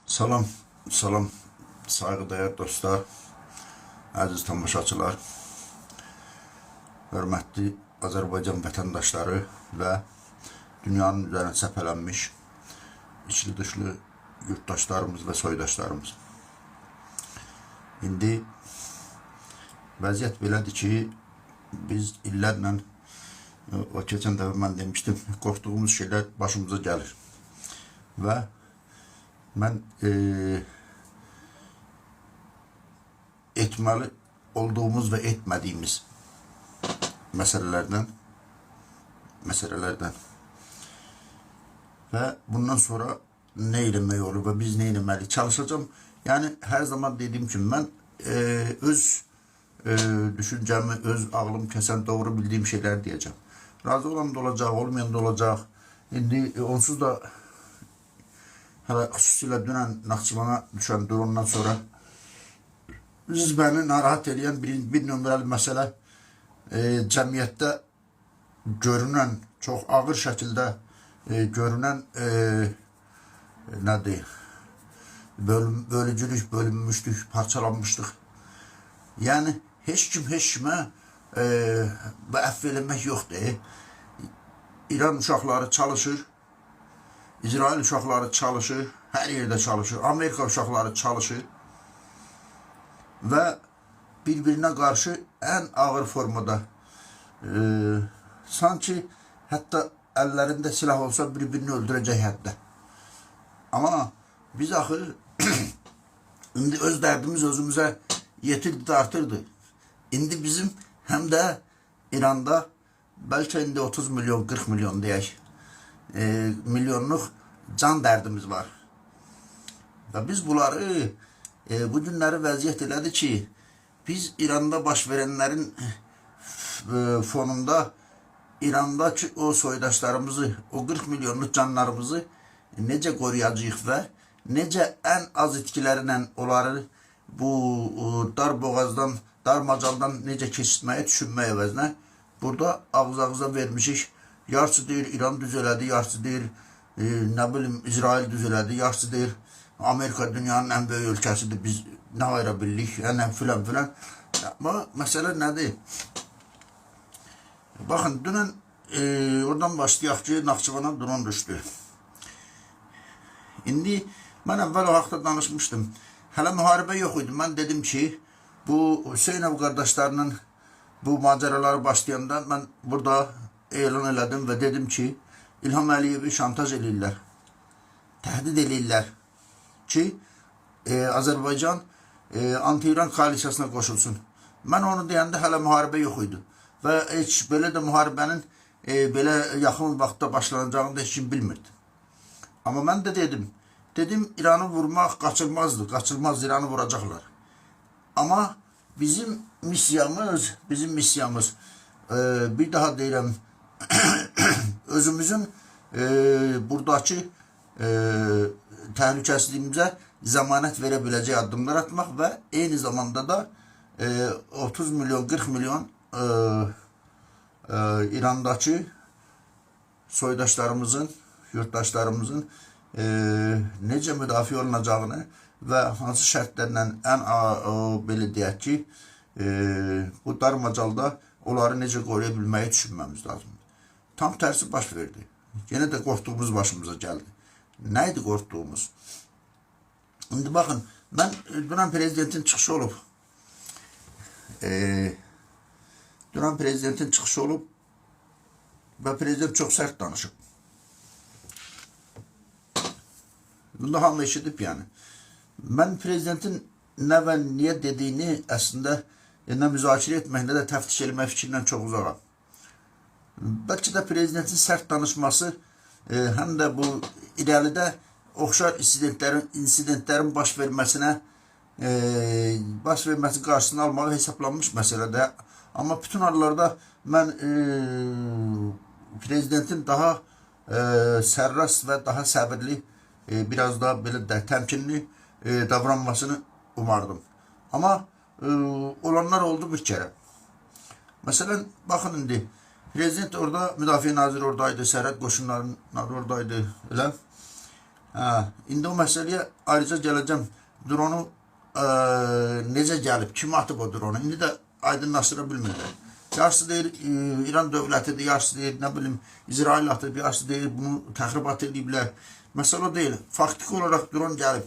Salam, salam, saygıdeğer dostlar, əziz tamaşaçılar, hörmətli Azərbaycan vətəndaşları və dünyanın üzərinə səpələnmiş içli dışlı yurttaşlarımız və soydaşlarımız. İndi vəziyyət belədir ki, biz illərlə, o keçən dəfə mən demişdim, qorxduğumuz şeylər başımıza gəlir və mən etməli olduğumuz və etmədiyimiz məsələlərdən və bundan sonra nə eləmək olur və biz nə eləməli çalışacağım. Yəni, hər zaman dediyim kimi, mən öz düşüncəmi, öz ağlım kəsən doğru bildiyim şeylər deyəcəm. Razı olan da olacaq, olmayan da olacaq. İndi onsuz da hələ xüsusilə dünən Naxçıvana düşən drondan sonra məni narahat edən bir nömrəli məsələ cəmiyyətdə görünən, çox ağır şəkildə görünən nədir? Bölücülük, bölünmüşlük, parçalanmışlıq. Yəni, heç kimə və əfv eləmək yoxdur. İran uşaqları çalışır, İsrail uşaqları çalışır, hər yerdə çalışır, Amerika uşaqları çalışır və bir-birinə qarşı ən ağır formada sanki hətta əllərində silah olsa bir-birini öldürəcək həddə. Amma biz axı indi öz dərdimiz özümüzə yetirdi də artırdı. İndi bizim həm də İranda bəlkə indi 30 milyon, 40 milyon deyək, milyonluq can dərdimiz var. Və biz bunları bu günləri vəziyyət elədi ki, biz İranda baş verənlərin fonunda İrandakı o soydaşlarımızı, o 40 milyonluq canlarımızı necə qoruyacağıq və necə ən az itkilərlə onları bu dar boğazdan, dar macaldan necə keçirtməyə düşünmək əvəzinə burada ağız-ağıza vermişik. Yarısı deyir İran düz elədi, yarısı deyir nə bilim İsrail düz elədi, yarısı deyir Amerika dünyanın ən böyük ölkəsidir, biz nə ayıra bildik, filan filan. Amma məsələ nədir? Baxın, dünən oradan başlayaq ki, Naxçıvana dron düşdü. İndi mən əvvəl o haqda danışmışdım. Hələ müharibə yox idi. Mən dedim ki, bu Hüseynov qardaşlarının bu macəraları başlayanda mən burada elan elədim və dedim ki, İlham Əliyevi şantaj edirlər, təhdid edirlər ki, Azərbaycan anti-İran koalisiyasına qoşulsun. Mən onu deyəndə hələ müharibə yox idi və heç belə də müharibənin belə yaxın vaxtda başlanacağını da heç kim bilmirdi. Amma mən də dedim İranı vurmaq qaçılmazdır, qaçılmaz İranı vuracaqlar. Amma bizim missiyamız, bir daha deyirəm, özümüzün buradakı təhlükəsizliyimizə zəmanət verə biləcək addımlar atmaq və eyni zamanda da 30 milyon, 40 milyon İrandakı soydaşlarımızın, yurttaşlarımızın necə müdafiə olunacağını və hansı şərtlərlə belə deyək ki, bu dar macalda onları necə qoruya bilməyi düşünməmiz lazımdır. Tam tərsi baş verdi. Yenə də qorxduğumuz başımıza gəldi. Nə idi qorxduğumuz? İndi baxın, mən dünən prezidentin çıxışı olub. Dünən prezidentin çıxışı olub və prezident çox sərt danışıb. Bunda hamı eşidib yəni. Mən prezidentin nə və niyə dediyini əslində nə müzakirə etmək, nə də təftiş eləmək fikrindən çox uzaqam. Bəlkə də prezidentin sərt danışması həm də bu irəlidə oxşar insidentlərin baş verməsi qarşısını almağı hesablanmış məsələdə. Amma bütün hallarda mən prezidentin daha sərrast və daha səbirli, biraz da belə də təmkinli davranmasını umardım. Amma olanlar oldu bir kere. Məsələn, baxın indi, prezident orada, müdafiə naziri oradaydı, sərhəd qoşunları oradaydı, elə. İndi o məsələyə ayrıca gələcəm. Dronu necə gəlib, kim atıb o dronu? İndi də aydınlaşdıra bilmirlər. Yarısı deyir İran dövlətidir, yarısı deyir nə bilim İsrail atıb, yarısı deyir bunu təxribat ediblər. Məsələ deyil. Faktiki olaraq dron gəlib.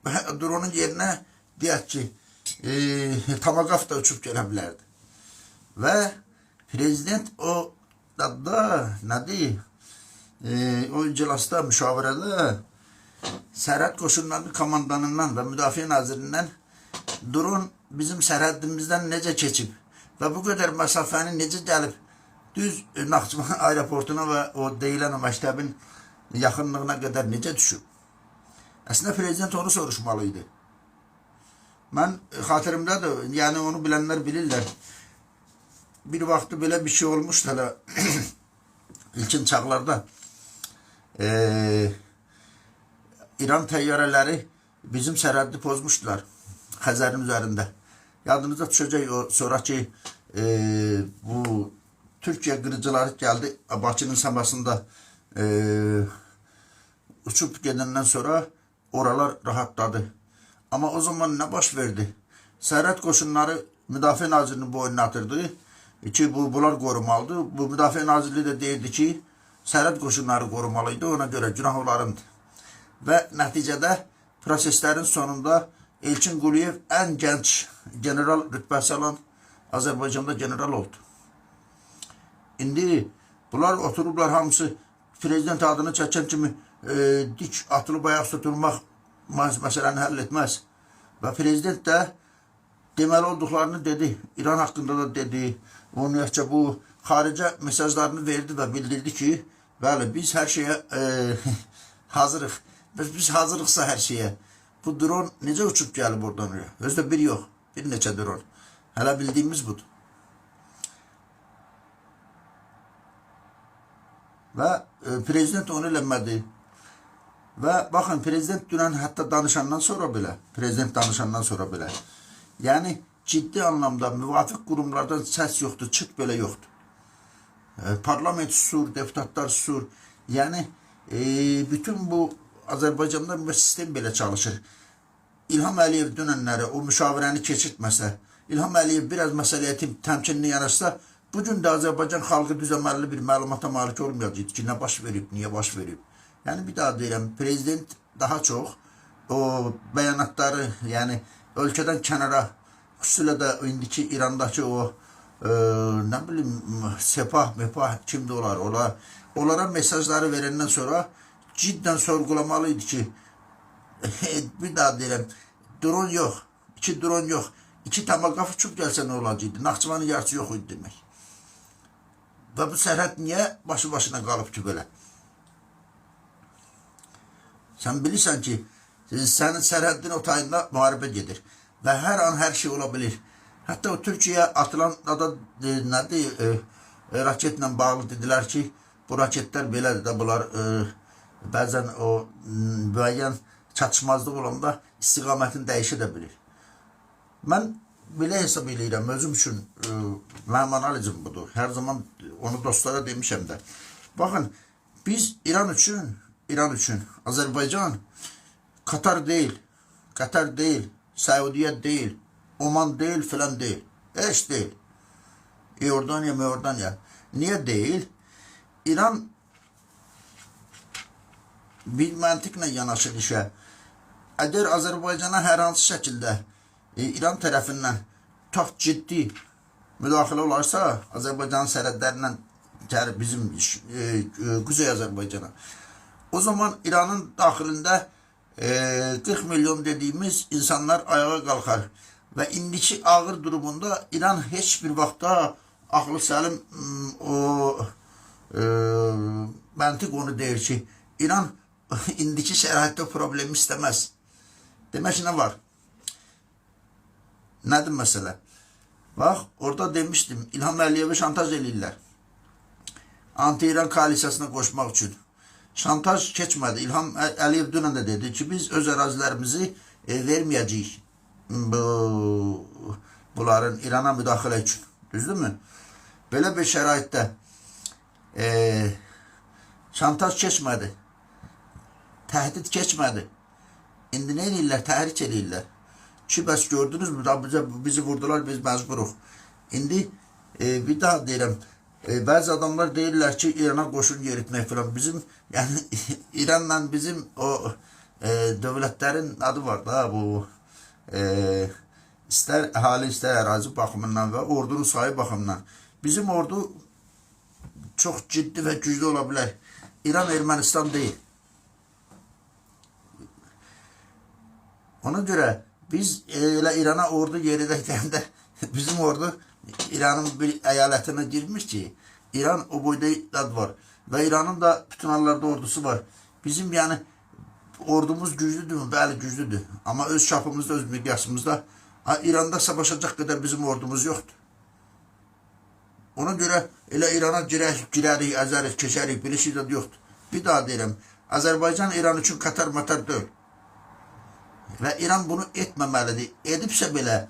Və dronun yerinə deyək ki, Tomahawk da uçub gələ bilərdi. Və prezident o da nədir? O iclasda, müşavirədə sərhəd qoşunlarının komandanından və müdafiə nazirindən dron bizim sərhədimizdən necə keçib və bu qədər məsafəni necə gəlib düz Naxçıvan aeroportuna və o deyilən o məktəbin yaxınlığına qədər necə düşüb? Əslində prezident onu soruşmalıydı. Mən xatirimdədir, yəni onu bilənlər bilirlər. Bir vaxtı belə bir şey olmuşdu hələ ilkin çağlarda. İran təyyarələri bizim sərhəddi pozmuşdular Xəzərin üzərində. Yadınızda düşəcək o sonraki bu Türkiyə qırıcıları gəldi Bakının səmasında uçub gedəndən sonra oralar rahatladı. Amma o zaman nə baş verdi? Sərhəd qoşunları Müdafiə Nazirinin boynuna atırdı ki bunlar qorumalıdır. Bu Müdafiə Nazirliyi də deyirdi ki sərhəd qoşunları qorumalıydı, ona görə günah onlarındır. Və nəticədə proseslərin sonunda Elçin Quliyev ən gənc general rütbəsi alan Azərbaycanda general oldu. İndi bunlar oturublar hamısı prezident adını çəkən kimi dik atılıb ayaq tutulmaq məsələni həll etməz. Və prezident də deməli olduqlarını dedi. İran haqqında da dedi. Ümumiyyətcə bu xaricə mesajlarını verdi və bildirdi ki, bəli biz hər şeyə hazırıq. Biz hazırıqsa hər şeyə. Bu dron necə uçub gəlib oradan oraya? Özdə bir yox, bir neçə dron. Hələ bildiyimiz budur. Və prezident onu eləmədi. Və baxın, prezident dünən hətta danışandan sonra belə, yəni ciddi anlamda müvafiq qurumlardan səs yoxdur, çıt belə yoxdur. Parlament susur, deputatlar susur. Yəni bütün bu Azərbaycanda bu sistem belə çalışır. İlham Əliyev dünənləri o müşavirəni keçirtməsə, İlham Əliyev biraz məsələyə təmkinli yanaşsa, bugün də Azərbaycan xalqı düzəməlli bir məlumata malik olmayacaq ki, nə baş verib, niyə baş verib. Yəni bir daha deyirəm, prezident daha çox o bəyanatları, yəni ölkədən kənara, xüsusilə də indiki İrandakı o nə bilim Sepah, kimdə olar, onlara mesajları verəndən sonra cidden sorgulamalıydı ki bir daha deyirəm, drone yox, 2 drone yox, 2 Tomahawk uçub gəlsə nə olacaqdı? Naxçıvanın yarısı yox idi demək. Və bu sərhəd niyə başı başına qalıb ki belə? Sən bilirsən ki, sənin sərhəddin o tayında müharibə gedir və hər an hər şey ola bilir. Hətta o Türkiyəyə atılan da nədir, raketlə bağlı dedilər ki, bu raketlər belədir də, bunlar bəzən o müəyyən çatışmazlıq olanda istiqamətini dəyişə də bilir. Mən belə hesab edirəm, özüm üçün mənim analizim budur. Hər zaman onu dostlara demişəm də. Baxın, biz İran üçün Azərbaycan Katar deyil, Qətər deyil, Səudiyyə deyil, Oman deyil, filan deyil. Heç deyil. Iordaniya. Niyə deyil? İran bir məntiqlə yanaşır işə. Əgər Azərbaycana hər hansı şəkildə İran tərəfindən çox ciddi müdaxilə olarsa, Azərbaycanın sərhədlərindən gəlib bizim Quzey Azərbaycana, o zaman İranın daxilində 40 milyon dediyimiz insanlar ayağa qalxar və indiki ağır durumunda İran heç bir vaxtda aklı səlim məntiq onu deyir ki, İran indiki şəraitdə problemi istəməz. Demək nə var? Nədir məsələ? Bax, orada demişdim, İlham Əliyevi şantaj eləyirlər. Anti-İran koalisiyasına qoşmaq üçün. Şantaj keçmədi. İlham Əliyev dünən də dedi ki, biz öz ərazilərimizi verməyəcəyik bunların İrana müdaxilə üçün. Düzdürmü? Belə bir şəraitdə şantaj keçmədi. Təhdid keçmədi. İndi nə edirlər? Təhrik edirlər. Ki, bəs gördünüz mü? Bizi vurdular, biz məcburuq. İndi bir daha deyirəm, bəzi adamlar deyirlər ki, İrana qoşun yeritmək falan. Bizim, yəni İranla bizim o dövlətlərin adı var da, bu istər əhali, istər ərazi baxımından və ordunun sayı baxımından. Bizim ordu çox ciddi və güclü ola bilər. İran Ermənistan deyil. Ona görə biz elə İrana ordu yeridəkdən də bizim ordu İranın bir əyalətinə girmiş ki, İran o boyda dad var və İranın da bütün hallarda ordusu var. Bizim yəni ordumuz güclüdür mü? Bəli, güclüdür. Amma öz çapımızda, öz miqyasımızda İranda savaşacaq qədər bizim ordumuz yoxdur. Ona görə elə İrana girərik, əzərik, keçərik, bir şey də yoxdur. Bir daha deyirəm, Azərbaycan İran üçün qatar-matar deyil. Və İran bunu etməməlidir. Edibsə belə,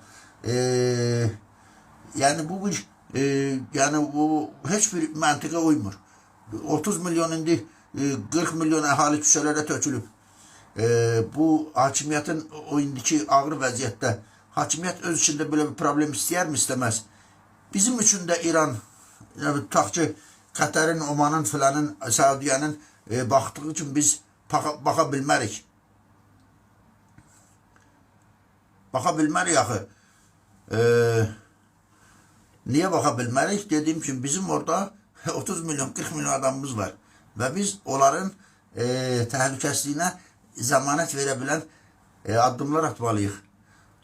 yəni bu bir, yəni bu heç bir məntiqə uymur. 30 milyon indi 40 milyon əhali küçələrə tökülüb. Bu hakimiyyətin o indiki ağır vəziyyətdə hakimiyyət öz içində belə bir problem istəyərmi, istəməz. Bizim üçün də İran, tutaq ki, Qətərin, Omanın, filanın, Səudiyyənin baxdığı üçün biz baxa bilmərik. Baxa bilmərik axı. Niyə baxa bilmərik? Dediyim kimi bizim orada 30 milyon, 40 milyon adamımız var. Və biz onların təhlükəsizliyinə zəmanət verə bilən addımlar atmalıyıq.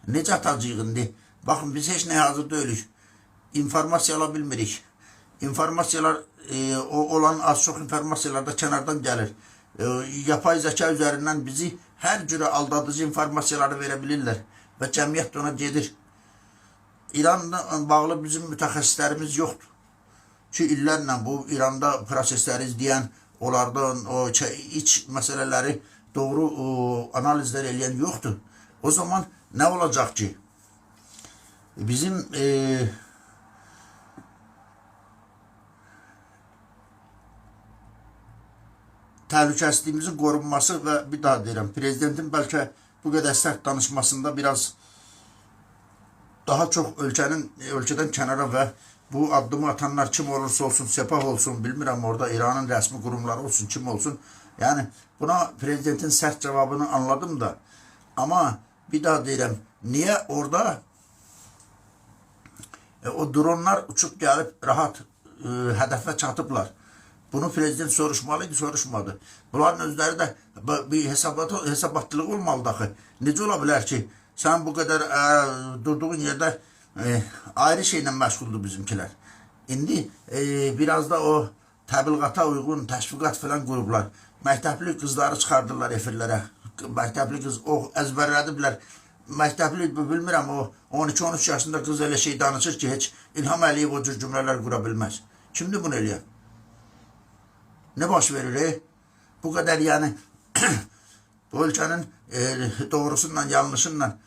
Necə atacağıq indi? Baxın, biz heç nəyə hazır deyilik. İnformasiya ala bilmirik. İnformasiyalar olan az-çox informasiyalar da kənardan gəlir. Yapay zəka üzərindən bizi hər cürə aldadıcı informasiyaları verə bilirlər və cəmiyyət də ona gedir. İranla bağlı bizim mütəxəssislərimiz yoxdur. Ki, illərlə bu İranda prosesləri izləyən, onlardan o iç məsələləri doğru analizlər eləyən yoxdur. O zaman nə olacaq ki? Bizim təhlükəsizliyimizin qorunması və bir daha deyirəm, prezidentin bəlkə bu qədər sərt danışmasında biraz daha çox ölkədən kənara və bu addımı atanlar kim olursa olsun, Sepah olsun, bilmirəm orada İranın rəsmi qurumları olsun, kim olsun. Yəni buna prezidentin sərt cavabını anladım da. Amma bir daha deyirəm, niyə orada o dronlar uçub gəlib rahat hədəfə çatıblar? Bunu prezident soruşmalıydı, soruşmadı. Bunların özləri də bir hesabatlılığı olmalıdır axı. Necə ola bilər ki, sən bu qədər durduğun yerdə ayrı şeylə məşğuldur bizimkilər. İndi biraz da o təbliğata uyğun təşviqat falan qurublar. Məktəbli qızları çıxardırlar efirlərə. Məktəbli qız əzbərlədiblər. Məktəbli bilmirəm, o 12-13 yaşında qız elə şey danışır ki, heç İlham Əliyev o cür cümlələr qura bilməz. Kimdir bunu eləyən? Ne baş verir? Bu kadar yani bu ölkənin doğrusundan, yanlışından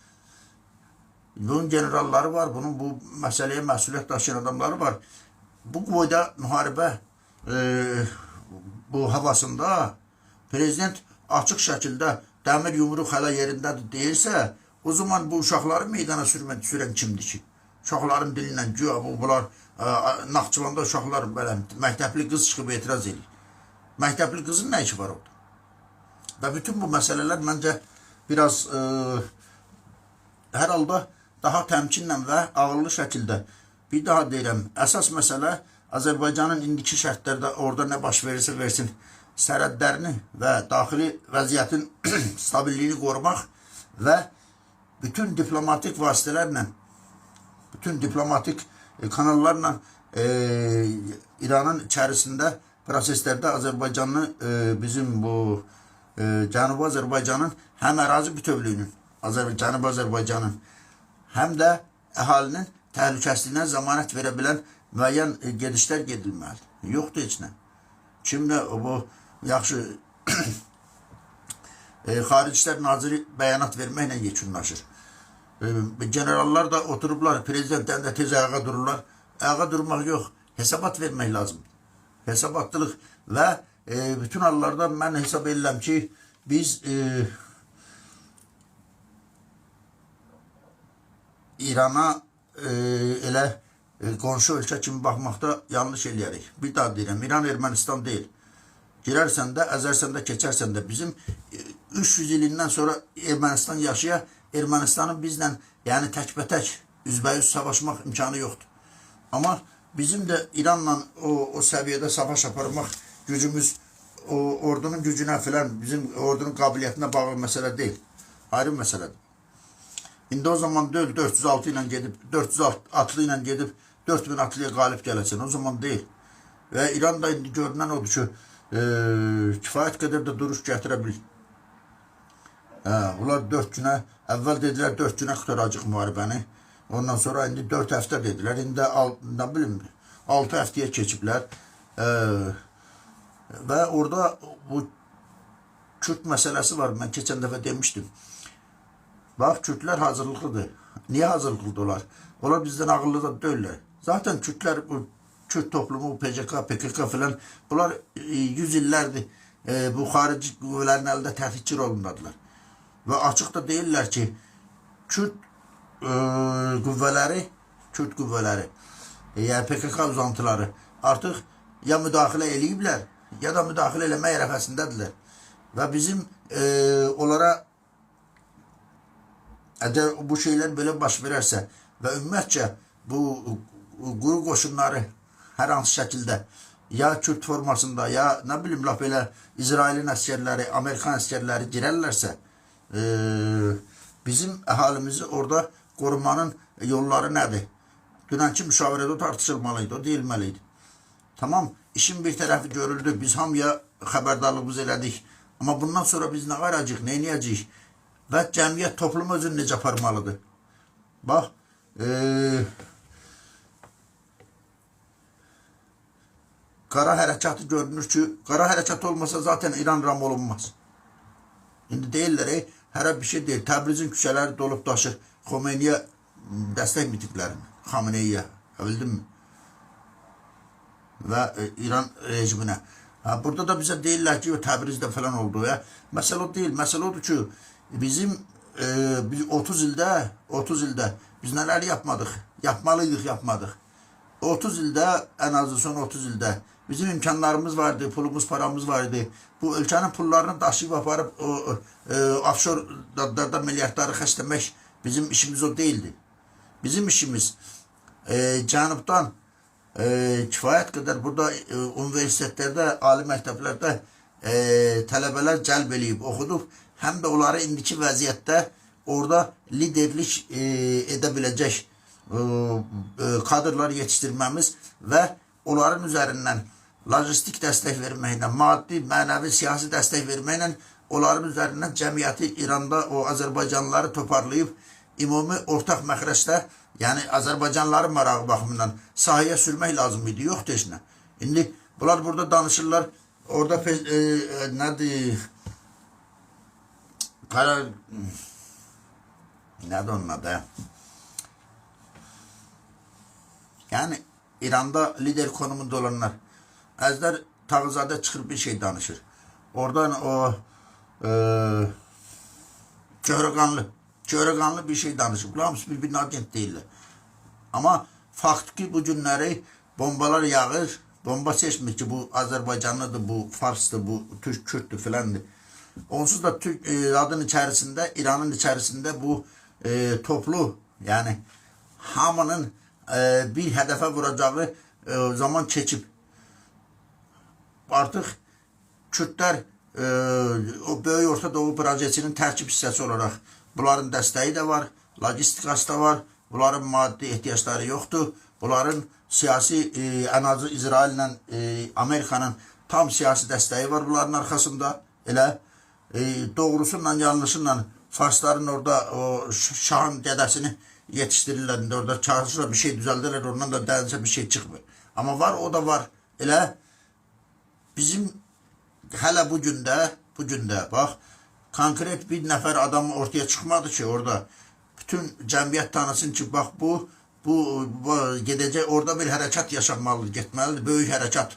bunun generalları var, bunun bu məsələyə məsuliyyət daşıyan adamları var. Bu boyda müharibə bu havasında prezident açıq şəkildə dəmir yumruq hələ yerindədir deyirsə, o zaman bu uşaqları meydana sürən kimdir ki? Uşaqların dilindən güya bunlar Naxçıvanda uşaqlar belə məktəbli qız çıxıb etiraz edir. Məktəbli qızın nə işi var orada? Və bütün bu məsələlər məncə biraz hər halda daha təmkinlə və ağırlı şəkildə bir daha deyirəm, əsas məsələ Azərbaycanın indiki şərtlərdə orada nə baş verirsə versin, sərhədlərini və daxili vəziyyətin stabilliyini qorumaq və bütün diplomatik vasitələrlə, bütün diplomatik kanallarla İranın içərisində proseslərdə Azərbaycanlı bizim bu Cənubi Azərbaycanın həm ərazi bütövlüyünün, Cənubi Azərbaycanın həm də əhalinin təhlükəsizliyinə zəmanət verə bilən müəyyən gedişlər gedilməlidir. Yoxdur heç nə. Kimdə bu yaxşı Xarici İşlər Naziri bəyanat verməklə yekunlaşır. Generallar da oturublar, prezidentdən də tez ayağa dururlar. Ayağa durmaq yox, hesabat vermək lazımdır. Hesabatlılıq və bütün hallarda mən hesab edirəm ki, biz İrana elə qonşu ölkə kimi baxmaqda yanlış eləyərik. Bir daha deyirəm, İran Ermənistan deyil. Girərsən də, əzərsən də, keçərsən də bizim 300 ilindən sonra Ermənistan yaşaya, Ermənistanın bizlə yəni təkbətək üzbəyüz savaşmaq imkanı yoxdur. Amma bizim də İranla o səviyyədə savaş aparmaq gücümüz, o ordunun gücünə filan, bizim ordunun qabiliyyətinə bağlı məsələ deyil. Ayrı məsələdir. İndi o zaman deyil, 406 ilə gedib, 400 atlı ilə gedib, 4000 atlıya qalib gələcəksən. O zaman deyil. Və İran da indi görünən odur ki, kifayət qədər də duruş gətirə bilir. Onlar 4 günə, əvvəl dedilər 4 günə qutaracaq müharibəni. Ondan sonra indi 4 həftə dedilər. İndi nə bilim 6 həftəyə keçiblər. Və orada bu Kürt məsələsi var. Mən keçən dəfə demişdim. Bax, Kürtlər hazırlıqlıdır. Niyə hazırlıqlıdır onlar? Onlar bizdən ağıllı da deyirlər. Zaten Kürtlər, bu Kürt toplumu, PKK, PKK filan, bunlar 100 illərdir bu xarici qüvvələrin əlində təhdidçi rolundadılar. Və açıq da deyirlər ki, Kürt qüvvələri, yəni PKK uzantıları artıq ya müdaxilə eləyiblər, ya da müdaxilə eləmək ərəfəsindədirlər. Və bizim onlara əgər bu şeylər belə baş verərsə və ümumiyyətcə bu quru qoşunları hər hansı şəkildə ya Kürt formasında, ya nə bilim laf elə İsrailin əskərləri, Amerikan əskərləri girərlərsə bizim əhalimizi orada qorumanın yolları nədir? Dünənki müşavirədə tartışılmalıydı, o deyilməliydi. Tamam, işin bir tərəfi görüldü, biz hamıya xəbərdarlığımızı elədik. Amma bundan sonra biz nə qaracaq, nə eləyəcəyik? Və cəmiyyət toplum özünü necə aparmalıdır? Bax, qara hərəkatı görünür ki, qara hərəkat olmasa zaten İran ram olunmaz. İndi deyirlər, hərə bir şey deyil, Təbrizin küçələri dolub daşır, Xomeyniyə dəstək mitiklərini, Xameneyiyə, bildin mi? Və İran rejiminə. Burada da bizə deyirlər ki, Təbrizdə falan oldu. Məsələ o deyil, məsələ odur ki, bizim 30 ildə biz nələr yapmadıq? Yapmalıydıq, yapmadıq. 30 ildə, ən azı son 30 ildə bizim imkanlarımız vardı, pulumuz, paramız vardı. Bu ölkənin pullarını daşıyıb aparıb offshore dadlarda milyardları xərcləmək bizim işimiz o deyildi. Bizim işimiz cənubdan kifayət qədər burada universitetlərdə, ali məktəblərdə tələbələr cəlb eləyib, oxudub, həm də onları indiki vəziyyətdə orada liderlik edə biləcək kadrlar yetişdirməmiz və onların üzərindən lojistik dəstək verməklə, maddi, mənəvi, siyasi dəstək verməklə onların üzərindən cəmiyyəti İranda o Azərbaycanlıları toparlayıb ümumi ortaq məxrəcdə, yəni Azərbaycanlıların marağı baxımından sahaya sürmək lazım idi, yoxdur heç nə. İndi bunlar burada danışırlar, orada nədir, nədir onun adı? Yəni İranda lider konumunda olanlar, əzlər Tağızadə çıxır bir şey danışır. Oradan o Köhrəqanlı bir şey danışır. Bunlar hamısı bir-birinin agent deyirlər. Amma fakt ki, bu günləri bombalar yağır, bomba seçmir ki, bu Azərbaycanlıdır, bu Farsdır, bu Türk, Kürtdür filandır. Onsuz da adın içərisində, İranın içərisində bu toplu, yəni hamının bir hədəfə vuracağı zaman keçib. Artıq Kürtlər o Böyük Orta Doğu projesinin tərkib hissəsi olaraq bunların dəstəyi də var, logistikası da var, bunların maddi ehtiyaçları yoxdur, bunların siyasi, ən azı İsraillə Amerikanın tam siyasi dəstəyi var bunların arxasında. Elə doğrusunla, yanlışınla Farsların orada o Şahın dədəsini yetiştirirlər, orada çalışırlar, bir şey düzəldirlər, ondan da dəyəcək bir şey çıxmır. Amma var, o da var. Elə bizim hələ bu gündə, bax, konkret bir nəfər adam ortaya çıxmadı ki, orada bütün cəmiyyət tanısın ki, bax, bu gedəcək, orada bir hərəkat yaşanmalıdır, getməlidir, böyük hərəkat.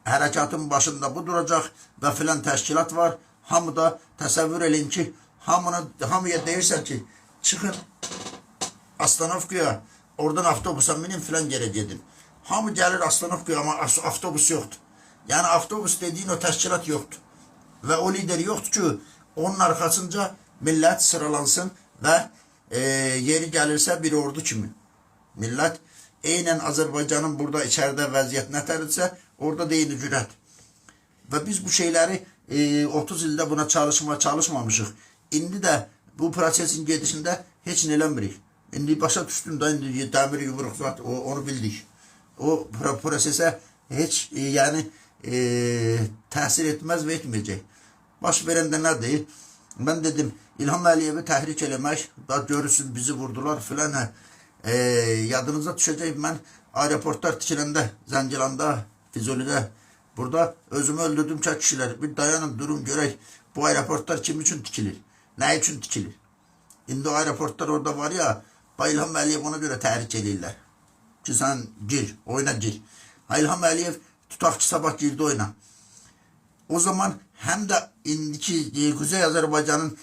Hərəkatın başında bu duracaq və filan təşkilat var, Hamı da təsəvvür eləyin ki, hamıya deyirsən ki, çıxın Astanovkaya, oradan avtobusa minin filan yerə gedin. Hamı gəlir Astanovkaya, amma avtobus yoxdur. Yəni avtobus dediyin o təşkilat yoxdur. Və o lider yoxdur ki, onun arxasınca millət sıralansın və yeri gəlirsə bir ordu kimi. Millət eynən Azərbaycanın burada içəridə vəziyyət nətərdirsə, orada da eyni cürət. Və biz bu şeyləri 30 ildə buna çalışmamışıq. İndi də bu prosesin gedişində heç nə eləmirik. İndi başa düşdüm da, indi dəmir yumruq zat, onu bildik. O prosesə heç yəni təsir etməz və etməyəcək. Baş verəndə nədir? Mən dedim, İlham Əliyevi təhrik eləmək, da görürsün bizi vurdular filan. Yadınıza düşəcək, mən aeroportlar tikiləndə, Zəngilanda, Füzulidə, burada özümü öldürdüm ki, kişilər, bir dayanın, durun görək, bu aeroportlar kim üçün tikilir? Nə üçün tikilir? İndi o aeroportlar orada var ya, İlham Əliyev ona görə təhrik eləyirlər. Ki, sən gir, oyuna gir. İlham Əliyev tutaq ki, sabah girdi oyuna. O zaman həm də indiki Kuzey Azərbaycanın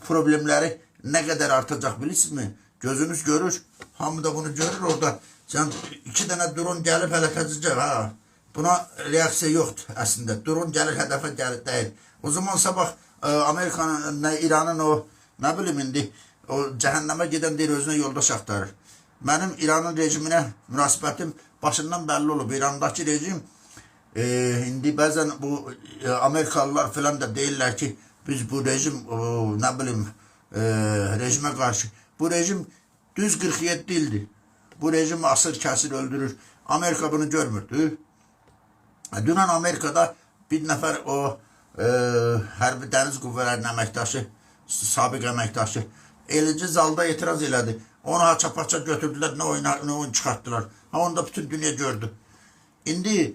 problemləri nə qədər artacaq bilirsinizmi? Gözünüz görür, hamı da bunu görür orada. Sən 2 dənə dron gəlib hələ təzəcək, ha. Buna reaksiya yoxdur əslində. Dron gəlir, hədəfə gəlir, deyil. O zaman sabah Amerikanın, İranın o, nə bilim indi, o cəhənnəmə gedən deyir, özünə yoldaş axtarır. Mənim İranın rejiminə münasibətim başından bəlli olub. İrandakı rejim, indi bəzən bu Amerikalılar filan da deyirlər ki, biz bu rejim, nə bilim, rejimə qarşı. Bu rejim düz 47 ildir. Bu rejim asır, kəsir, öldürür. Amerika bunu görmürdü. Dünən Amerikada bir nəfər o hərbi dəniz qüvvələrinin əməkdaşı, sabiq əməkdaşı, elici zalda etiraz elədi. Onu haça-paça götürdülər, nə oyun çıxartdılar. Onu da bütün dünya gördü. İndi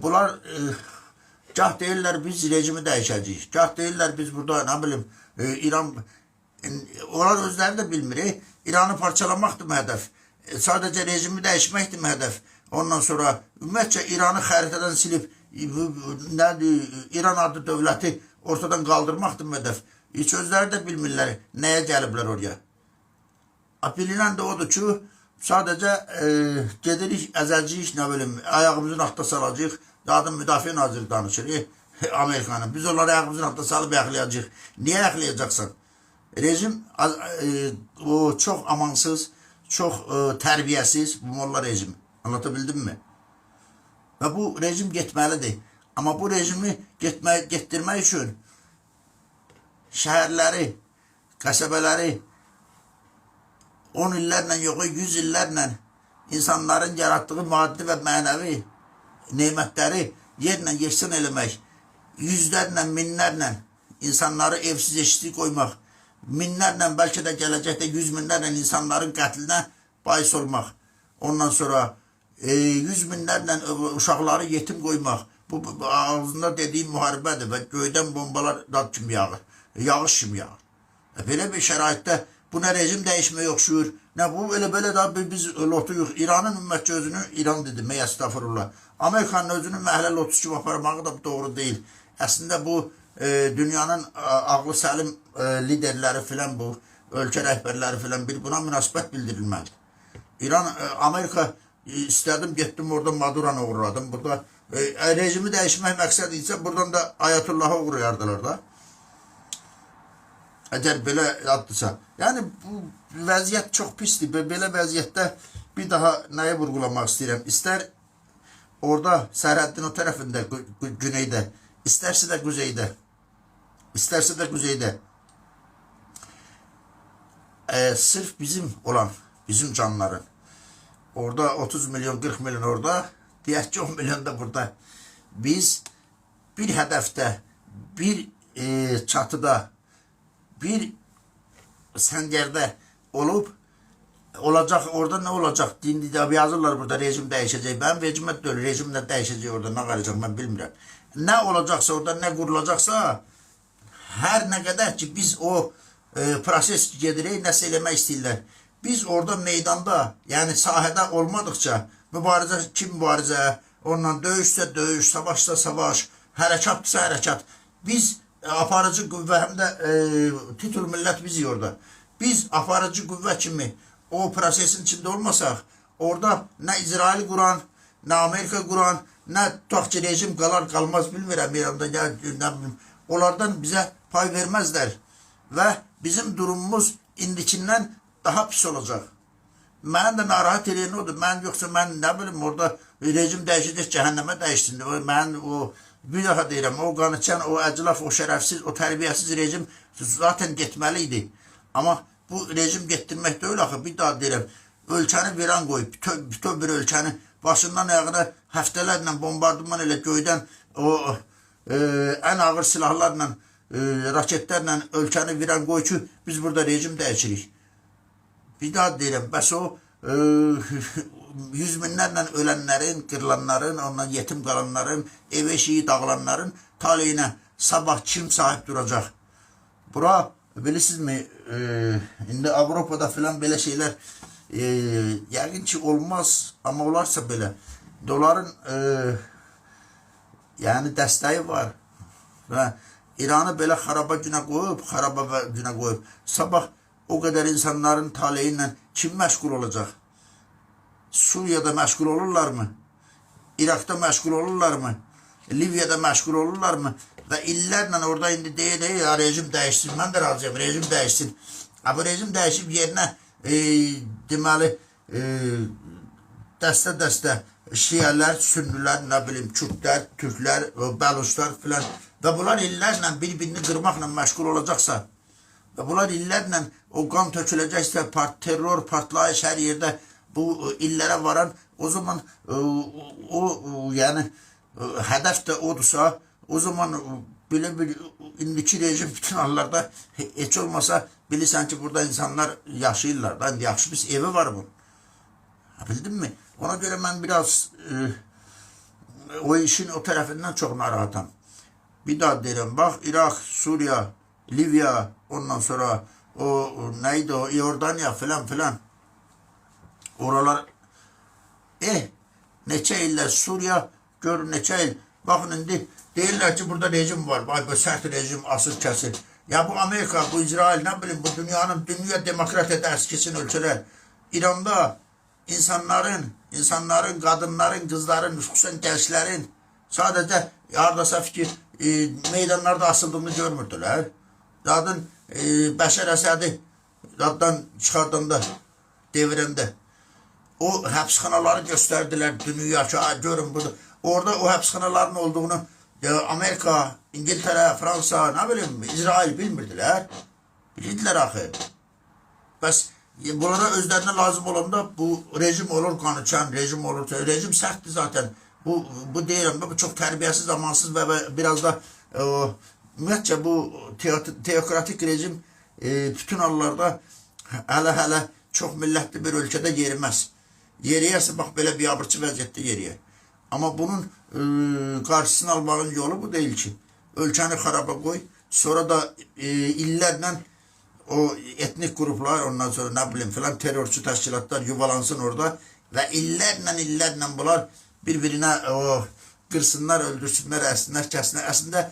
bunlar gah deyirlər biz rejimi dəyişəcəyik. Gah deyirlər biz burada, nə bilim, İran, onlar özləri də bilmir. İranı parçalamaqdır mı hədəf? Sadəcə rejimi dəyişməkdir mi hədəf? Ondan sonra ümumiyyətcə İranı xəritədən silib, İran adlı dövləti ortadan qaldırmaqdır mı hədəf? Heç özləri də bilmirlər nəyə gəliblər oraya. Bilinən də odur ki, sadəcə gedirik, əzəlciyik, nə bilim, ayağımızın altında salacaq, adım Müdafiə Naziri danışır, Amerikanın. Biz onları ayağımızın altında salıb yaxlayacaq. Niyə yaxlayacaqsan? Rejim o çox amansız, çox tərbiyəsiz bu molla rejimi. Anlatabildim mi? Və bu rejim getməlidir. Amma bu rejimi getdirmək üçün şəhərləri, qəsəbələri 10 illərlə yox, 100 illərlə insanların yaratdığı maddi və mənəvi neymətləri yerlə yeksan eləmək, yüzlərlə, minlərlə insanları evsiz eşsiz qoymaq, minlərlə, bəlkə də gələcəkdə 100 minlərlə insanların qətlinə bais olmaq, ondan sonra 100 minlərlə uşaqları yetim qoymaq, bu ağzında dediyim müharibədir və göydən bombalar dad kimi yağır, yağış kimi yağır. Belə bir şəraitdə bu nə rejim dəyişməyə oxşuyur, nə bu elə-belə da biz lotuyuq. İranın ümumiyyətcə özünü, İran dedim, estağfurullah. Amerikanın özünü məhlə lotus kimi aparmağı da doğru deyil. Əslində bu dünyanın ağlı səlim liderləri filan, bu ölkə rəhbərləri filan bir buna münasibət bildirilməlidir. İran, Amerika istədim, getdim orada Maduranı uğurladım. Burada rejimi dəyişmək məqsədi isə buradan da Ayatullah'a uğrayardılar da. Əgər belə addırsa. Yəni, bu vəziyyət çox pisdir. Belə vəziyyətdə bir daha nəyə vurgulamaq istəyirəm? İstər orada sərhəddin o tərəfində, güneydə, istərsə də quzeydə, istərsə də quzeydə, sırf bizim olan, bizim canların, orada 30 milyon, 40 milyon orada, deyək ki 10 milyon da burada. Biz bir hədəfdə, bir çatıda, bir səngərdə olacaq, orada nə olacaq? Dindi də yazırlar burada, rejim dəyişəcək. Mənim rejimə deyil, rejim də dəyişəcək orada, nə qalacaq, mən bilmirəm. Nə olacaqsa orada, nə qurulacaqsa, hər nə qədər ki, biz o proses gedirik, nəsə eləmək istəyirlər. Biz orada meydanda, yəni sahədə olmadıqca, mübarizə ki mübarizə, onunla döyüşsə döyüş, savaşsa savaş, hərəkatsa hərəkat, Biz aparıcı qüvvə həm də titul millət bizik orada. Biz aparıcı qüvvə kimi o prosesin içində olmasaq, orada nə İsrail quran, nə Amerika quran, nə tutaq ki rejim qalar qalmaz bilmirəm İranda, nə bilim, onlardan bizə pay verməzlər və bizim durumumuz indikindən daha pis olacaq. Mən də narahat edən odur. Mən yoxsa mən nə bilim orada rejim dəyişəcək, cəhənnəmə dəyişsin. Mən o bir daha deyirəm, o qanıçan, o əclaf, o şərəfsiz, o tərbiyəsiz rejim zaten getməli idi. Amma bu rejim getdirmək deyil axı. Bir daha deyirəm, ölkəni viran qoyub, bütöv bir ölkəni başından ayağına həftələrlə bombardıman elə göydən o ən ağır silahlarla, raketlərlə ölkəni viran qoyub ki, biz burada rejim dəyişirik. Bir daha deyirəm, bəs o yüz minlərlə ölənlərin, qırılanların, ondan yetim qalanların, ev eşiği dağılanların taleyinə sabah kim sahib duracaq? Bura, bilirsinizmi, indi Avropada filan belə şeylər yəqin ki olmaz, amma olarsa belə. Onların yəni dəstəyi var və İranı belə xaraba günə qoyub, sabah o kadar insanların taleyiyle kim meşgul olacak? Suriye'de meşgul olurlar mı? Irak'ta meşgul olurlar mı? Libya'da meşgul olurlar mı? Ve illerle orada indi değil ya rejim değişsin. Ben de razıyım rejim değişsin. Ama rejim değişip yerine demeli dəstə Şiələr, Sünnülər, nə bilim, Kürtlər, Türklər, Bəluçlar filan və bunlar illərlə bir-birini qırmaqla məşğul olacaqsa və bunlar illərlə o qan töküləcəksə, terror, partlayış hər yerdə bu illərə varan, o zaman o yəni hədəf də odursa, o zaman belə bir indiki rejim bütün hallarda heç olmasa bilirsən ki burada insanlar yaşayırlar da, yaxşı biz evi var bunun. Bildin mi? Ona göre ben biraz o işin o tarafından çok narahatam. Bir daha derim bak Irak, Suriye, Libya, ondan sonra o neydi o İordanya filan filan. Oralar neçə illər Suriye gör neçə il. Bakın indi deyirlər ki burada rejim var. Vay bu sert rejim asıl kesin. Ya bu Amerika, bu İsrail ne bileyim bu dünya demokrat ederse kesin ölçüler. İran'da insanların, kadınların, kızların, xüsusən gençlerin sadece hardasa fikir meydanlarda asıldığını görmürdüler. Zaten Bəşər Əsədi zaddan çıxardanda, devirəndə o həbsxanaları gösterdiler dünyaya. Görün burada. Orada o həbsxanaların olduğunu Amerika, İngiltere, Fransa, ne bileyim İsrail bilmirdiler. Bilirdiler axı. Bəs bunlara özlerine lazım olanda bu rejim olur kanıçan, rejim olur. Rejim sertti zaten. Bu deyirəm, bu çok terbiyesiz, amansız ve biraz da ümumiyyətcə bu teokratik rejim bütün hallarda hələ çox millətli bir ölkədə yerimez. Yeriyərsə bax belə biabırçı vəziyyətdə yeriyə. Amma bunun qarşısını almağın yolu bu değil ki. Ölkəni xaraba qoy, sonra da illərlə o etnik gruplar, ondan sonra ne bileyim filan terörçü təşkilatlar yuvalansın orada ve illerle bunlar birbirine o kırsınlar, öldürsünler, əsinlər, kəsinlər. Əslində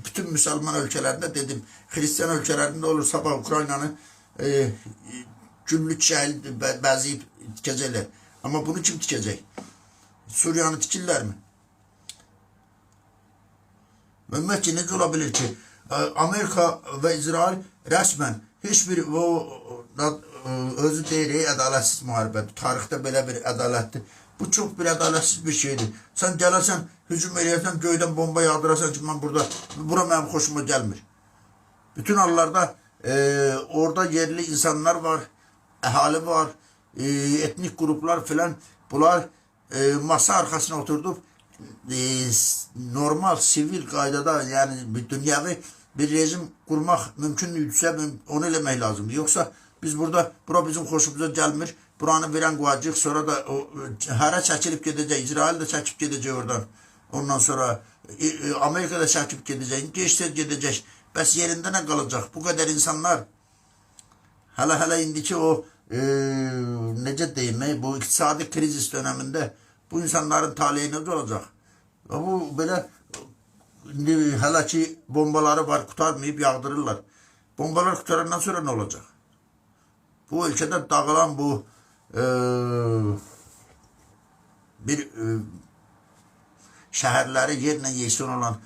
bütün Müslüman ölkələrində dedim, Hristiyan ölkələrində olur sabah Ukraynanı güllük şəhil bəziyib tikəcəklər. Ama bunu kim tikəcək? Suriyanı tikirlər mi? Ümumiyyətcə necə ola bilir ki? Amerika ve İsrail resmen hiçbir özü deyir ədaletsiz müharibə. Tarixdə belə bir ədalətdir. Bu çok bir ədaletsiz bir şeydir. Sen gələrsən, hücum eləyərsən, göydən bomba yağdırasan ki, ben bura mənim xoşuma gəlmir. Bütün hallarda orada yerli insanlar var, əhali var, etnik gruplar filan. Bunlar masa arkasına oturdup normal, sivil qaydada yani bir dünyavi bir rejim kurmak mümkündürsə onu eləmək lazımdır. Yoksa biz bura bizim xoşumuza gəlmir. Buranı verən qoyacaq, sonra da hərə çəkilib gedəcək, İsrail də çəkib gedəcək oradan. Ondan sonra Amerika da çəkib gedəcək, geçsə gedəcək. Bəs yerində nə qalacaq? Bu qədər insanlar hələ indiki o necə deyim, bu iqtisadi krizis döneminde bu insanların taleyi necə olacaq? Bu belə İndi hələ ki bombaları var, kurtarmayıp yağdırırlar. Bombalar kurtarandan sonra ne olacak? Bu ülkede dağılan bu bir şəhərləri yerlə yesin olan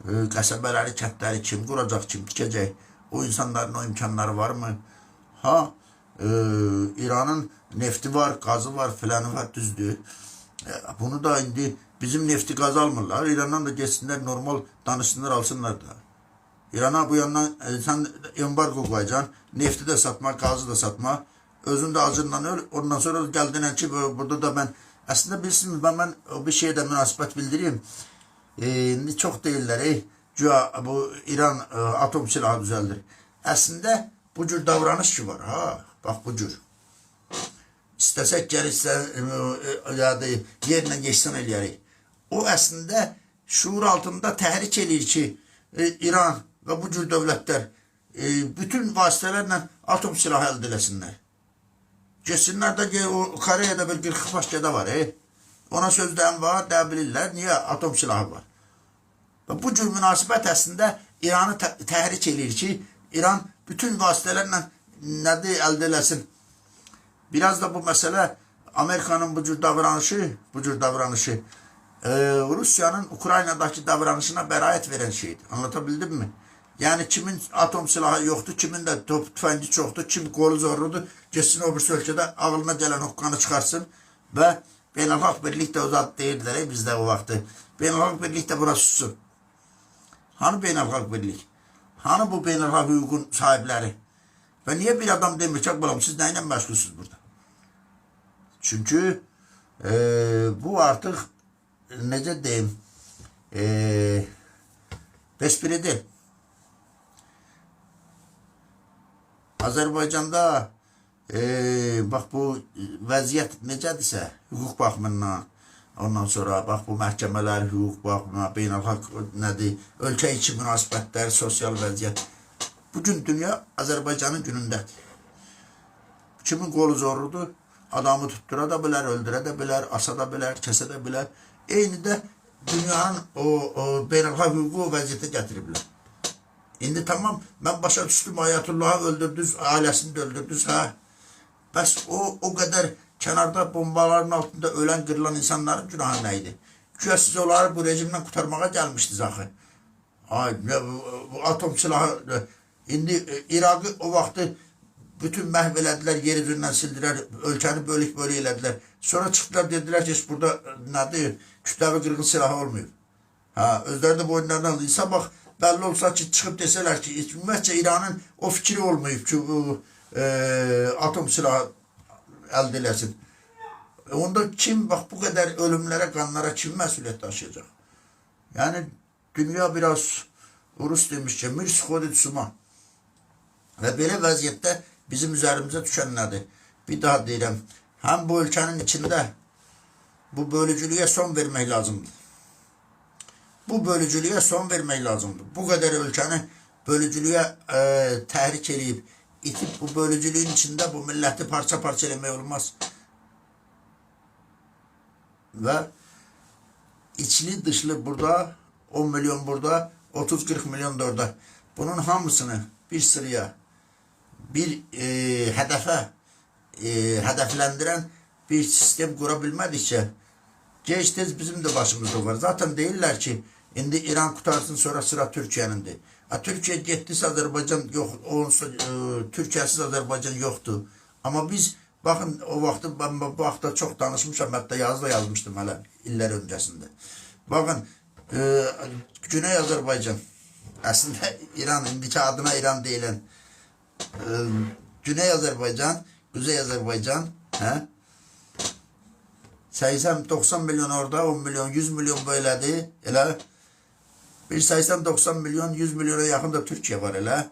qəsəbələri, kəndləri kim quracaq, kim tikəcək? O insanların o imkanları var mı? Ha, İranın nefti var, gazı var, filanı var, düzdür. Bunu da indi bizim nefti gaz almırlar. İran'dan da geçsinler, normal danışsınlar, alsınlar da. İran'a bu yandan sen embargo koyacaksın. Nefti de satma, gazı da satma. Özün de acından öl. Ondan sonra geldin ki burada da ben aslında bilirsiniz ben bir şeye de münasebet bildireyim. Çok değiller. Bu İran atom silahı düzeldir. Aslında bu cür davranış ki var. Ha, bak bu cür. İstesek gelirse ya da yerine geçsin eləyərik. O aslında şuur altında tahrik edir ki İran ve bu cür devletler bütün vasıtalarla atom silahı elde etsinler. Geçsinler de o Kore'de bir 40 başkada var. Ona sözden var da bilirler. Niye? Atom silahı var. Ve bu cür münasebet aslında İran'ı tahrik edir ki İran bütün vasıtalarla elde etsin. Biraz da bu mesele Amerika'nın bu cür davranışı Rusya'nın Ukrayna'daki davranışına berayet veren şeydi. Anlatabildim mi? Yani kimin atom silahı yoktu, kimin de tüfengi çoktu, kim kolu zorludu, geçsin o bir ülkede ağlına gelen hukkanı çıkarsın ve beynelhalk birlik de uzat değildir bizde o vakti. Beynelhalk birlik de buna sussun. Hani beynelhalk birlik? Hani bu beynelhalk hukukun sahipleri? Ve niye bir adam demir çok bulalım, siz neyle meşgulsünüz burada? Çünkü bu artık nece diyeyim bespri değil. Azerbaycan'da bak bu vəziyyət necədirsə hüquq baxımından ondan sonra bak bu məhkəmələr hüquq baxımından beynəlxalq nədir ölkə içi münasibətlər sosial vəziyyət bugün dünya Azerbaycan'ın günündədir. Kimin qolu zorludur? Adamı tuttura da bilər, öldürə də bilər, asa da bilər, kəsə də bilər. Eyni də dünyanın o beynəlxalq hüququ o vəziyyətə gətiriblər. İndi tamam, ben başa düştüm Ayatullah'ı öldürdünüz, ailesini de öldürdünüz ha. Bəs o kadar kenarda bombaların altında ölen, kırılan insanların günahı neydi? Güya siz onları bu rejimden kurtarmaya gelmiştiniz axı. Bu atom silahı, indi Irak'ı o vakti bütün məhv elədilər, yer üzerinden sildiler, ölkəni bölük elədilər. Sonra çıktılar dediler ki burada nədir, kütləvi qırğın silahı olmuyor. Ha, özləri də bu oyunlardan alıysa bak, belli olsa ki çıkıp deseler ki ümumiyyətcə İran'ın o fikri olmayıb ki bu atom silahı elde eləsin. Onda kim bak bu kadar ölümlere, kanlara kim məsuliyyət taşıyacak? Yani dünya biraz Rus demiş ki mirs xodid suma. Ve böyle vəziyyətdə bizim üzerimizə düşənlərdir. Bir daha deyirəm, hem bu ülkenin içinde bu bölücülüğe son vermek lazımdır. Bu bölücülüğe son vermek lazımdır. Bu kadar ülkeni bölücülüğe tahrik edip itip bu bölücülüğün içinde bu milleti parça parça eləmək olmaz. Ve içli dışlı burada 10 milyon burada 30-40 milyon da orada. Bunun hamısını bir sıraya bir hedeflendiren bir sistem kurabilmedikçe geç tez bizim de başımızda var. Zaten değiller ki indi İran kutarsın sonra sıra Türkiye'nindir. Türkiye gittiyse Azerbaycan yok. Türkiye'siz Azerbaycan yoktu. Ama biz bakın o vakti ben bu hafta çok danışmışım. Hatta yazda yazmıştım hala iller öncesinde. Bakın Güney Azerbaycan aslında İran indiki adına İran değilen Güney Azerbaycan, Kuzey Azerbaycan 80-90 milyon orada 10 milyon 100 milyon böyledir. Elə bir 80-90 milyon 100 milyona yakın da Türkiye var elə.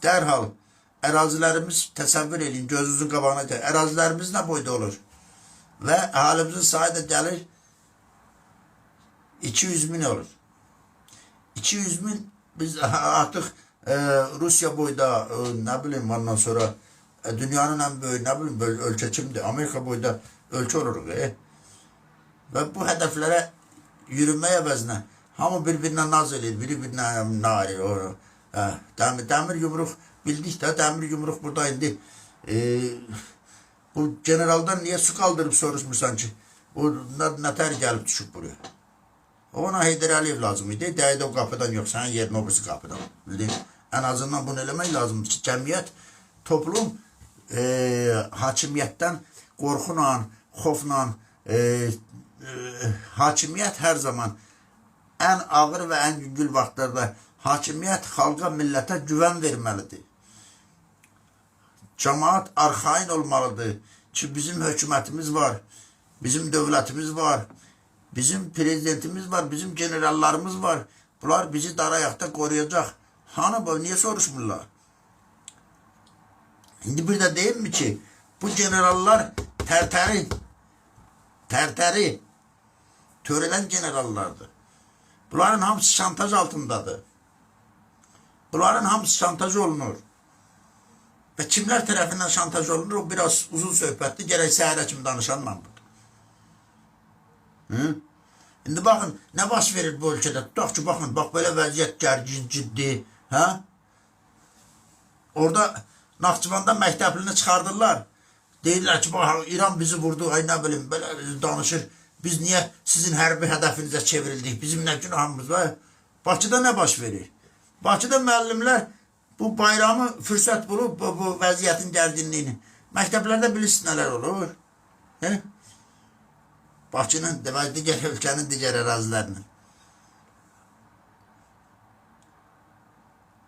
Derhal ərazilərimiz təsəvvür edin gözünüzün qabağına gəlir. Ərazilərimiz nə boyda olur? Və əhalimizin sayı da gəlir 200 bin olur. 200 bin biz artıq Rusya boyda ne bileyim ondan sonra dünyanın en büyük ne bileyim ölçü kimdir? Amerika boyda ölçü olur. Ve bu hedeflere yürümək əvəzinə hamı bir-birinə naz edir, bir-birinə nair. Dəmir yumruq bildik də, dəmir yumruq burada indi. Bu generaldan niyə su qaldırıb soruşmursan ki, o nətər gəlib düşüb buraya? Ona Heydər Əliyev lazım idi. Dəyədə o qapıdan yox, sənin yerin o birisi qapıdan. Bildin? Ən azından bunu eləmək lazımdır ki, cəmiyyət, toplum hakimiyyətdən qorxunla, xofla, hakimiyyət hər zaman ən ağır və ən yüngül vaxtlarda hakimiyyət xalqa, millətə güvən verməlidir. Cəmaat arxain olmalıdır ki, bizim hökumətimiz var, bizim dövlətimiz var, bizim prezidentimiz var, bizim generallarımız var. Bunlar bizi dar ayaqda qoruyacaq. Hanı bu? Niye soruşmurlar? İndi bir de deyim mi ki, bu generallar terteri töreden generallardır. Bunların hamısı şantaj altındadır. Bunların hamısı şantaj olunur. Ve kimler tərəfindən şantaj olunur, o biraz uzun söhbətdir. Gərək səhərə kimi danışanla budur. Hı? İndi baxın, nə baş verir bu ölkədə? Tutaq ki, baxın, bax belə vəziyyət gərgin, ciddi. Hə? Orada Naxçıvanda məktəblini çıxardırlar. Deyirlər ki, bax, İran bizi vurdu, ay nə bilim, belə danışır. Biz niyə sizin hərbi hədəfinizə çevrildik? Bizim nə günahımız var? Bakıda nə baş verir? Bakıda müəllimlər bu bayramı fürsət bulub, bu vəziyyətin gərginliyini. Məktəblərdə bilirsiniz nələr olur. Hə? Bakının, digər ölkənin digər ərazilərinin.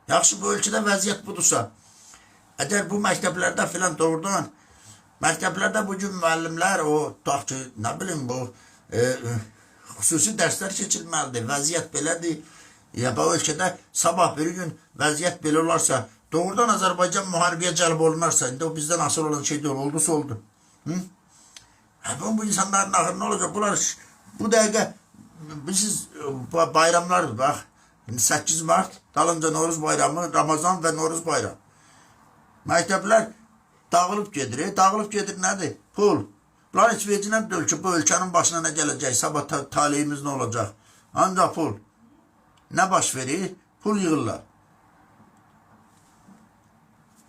Yaxşı, bu ölkədə vəziyyət budursa, əgər bu məktəblərdə filan doğrudan, məktəblərdə bugün müəllimlər, o, tutaq ki, nə bilim, bu, xüsusi dərslər keçilməlidir, vəziyyət belədir. Ya, bu ölkədə sabah bir gün vəziyyət belə olarsa, doğrudan Azərbaycan müharibəyə cəlb olunarsa, indi o bizdən asıl olan şey deyil, oldusa oldu. Hı? Bu insanların axırı nə olacaq? Bunlar bu dəqiqə siz bayramlardır, bax. 8 Mart, dalınca Noruz bayramı, Ramazan və Noruz bayramı. Məktəblər dağılıb gedir. Dağılıb gedir nədir? Pul. Bunlar heç vecinə deyil ki, bu ölkənin başına nə gələcək, sabah taleyimiz nə olacaq? Ancaq pul. Nə baş verir? Pul yığırlar.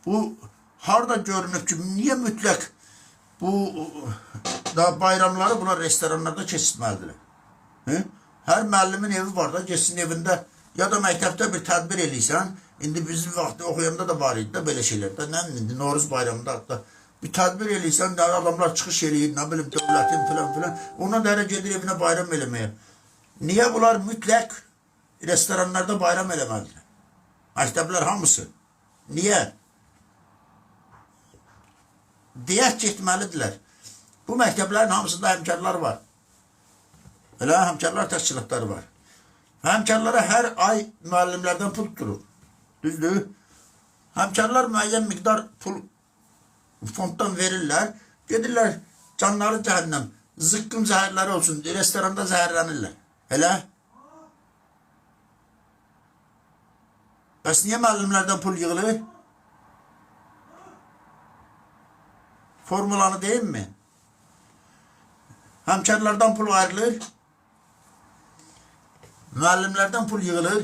Bu harada görünür ki, niyə mütləq bu bayramları bunlar restoranlarda keçirməlidirlər? Hər müəllimin evi var da, geçsin evində ya da məktəbdə bir tədbir eləysən, indi bizim vaxtı oxuyanda da var idi də belə şeylərdə, nə indi Noruz bayramında hatta bir tədbir eləysən, adamlar çıxış eləyir, nə bilim, dövlətin filan, ona da gedir evinə bayram eləməyə. Niyə bunlar mütləq restoranlarda bayram eləməlidir? Məktəblər hamısı. Niyə? Deyək getməlidirlər. Bu məktəblərin hamısında həmkarlar var. Elə həmkarlar təşkilatları var. Həmkarlara hər ay müəllimlərdən pul tutulur. Düzdür? Həmkarlar müəyyən miqdar pul fonddan verirlər. Gedirlər canları cəhənnəm. Zıqqım zəhərləri olsun. Restoranda zəhərlənirlər. Elə? Bəs niyə müəllimlərdən pul yığılır? Formulanı deyim mi? Həmkarlardan pul ayrılır. Müəllimlərdən pul yığılır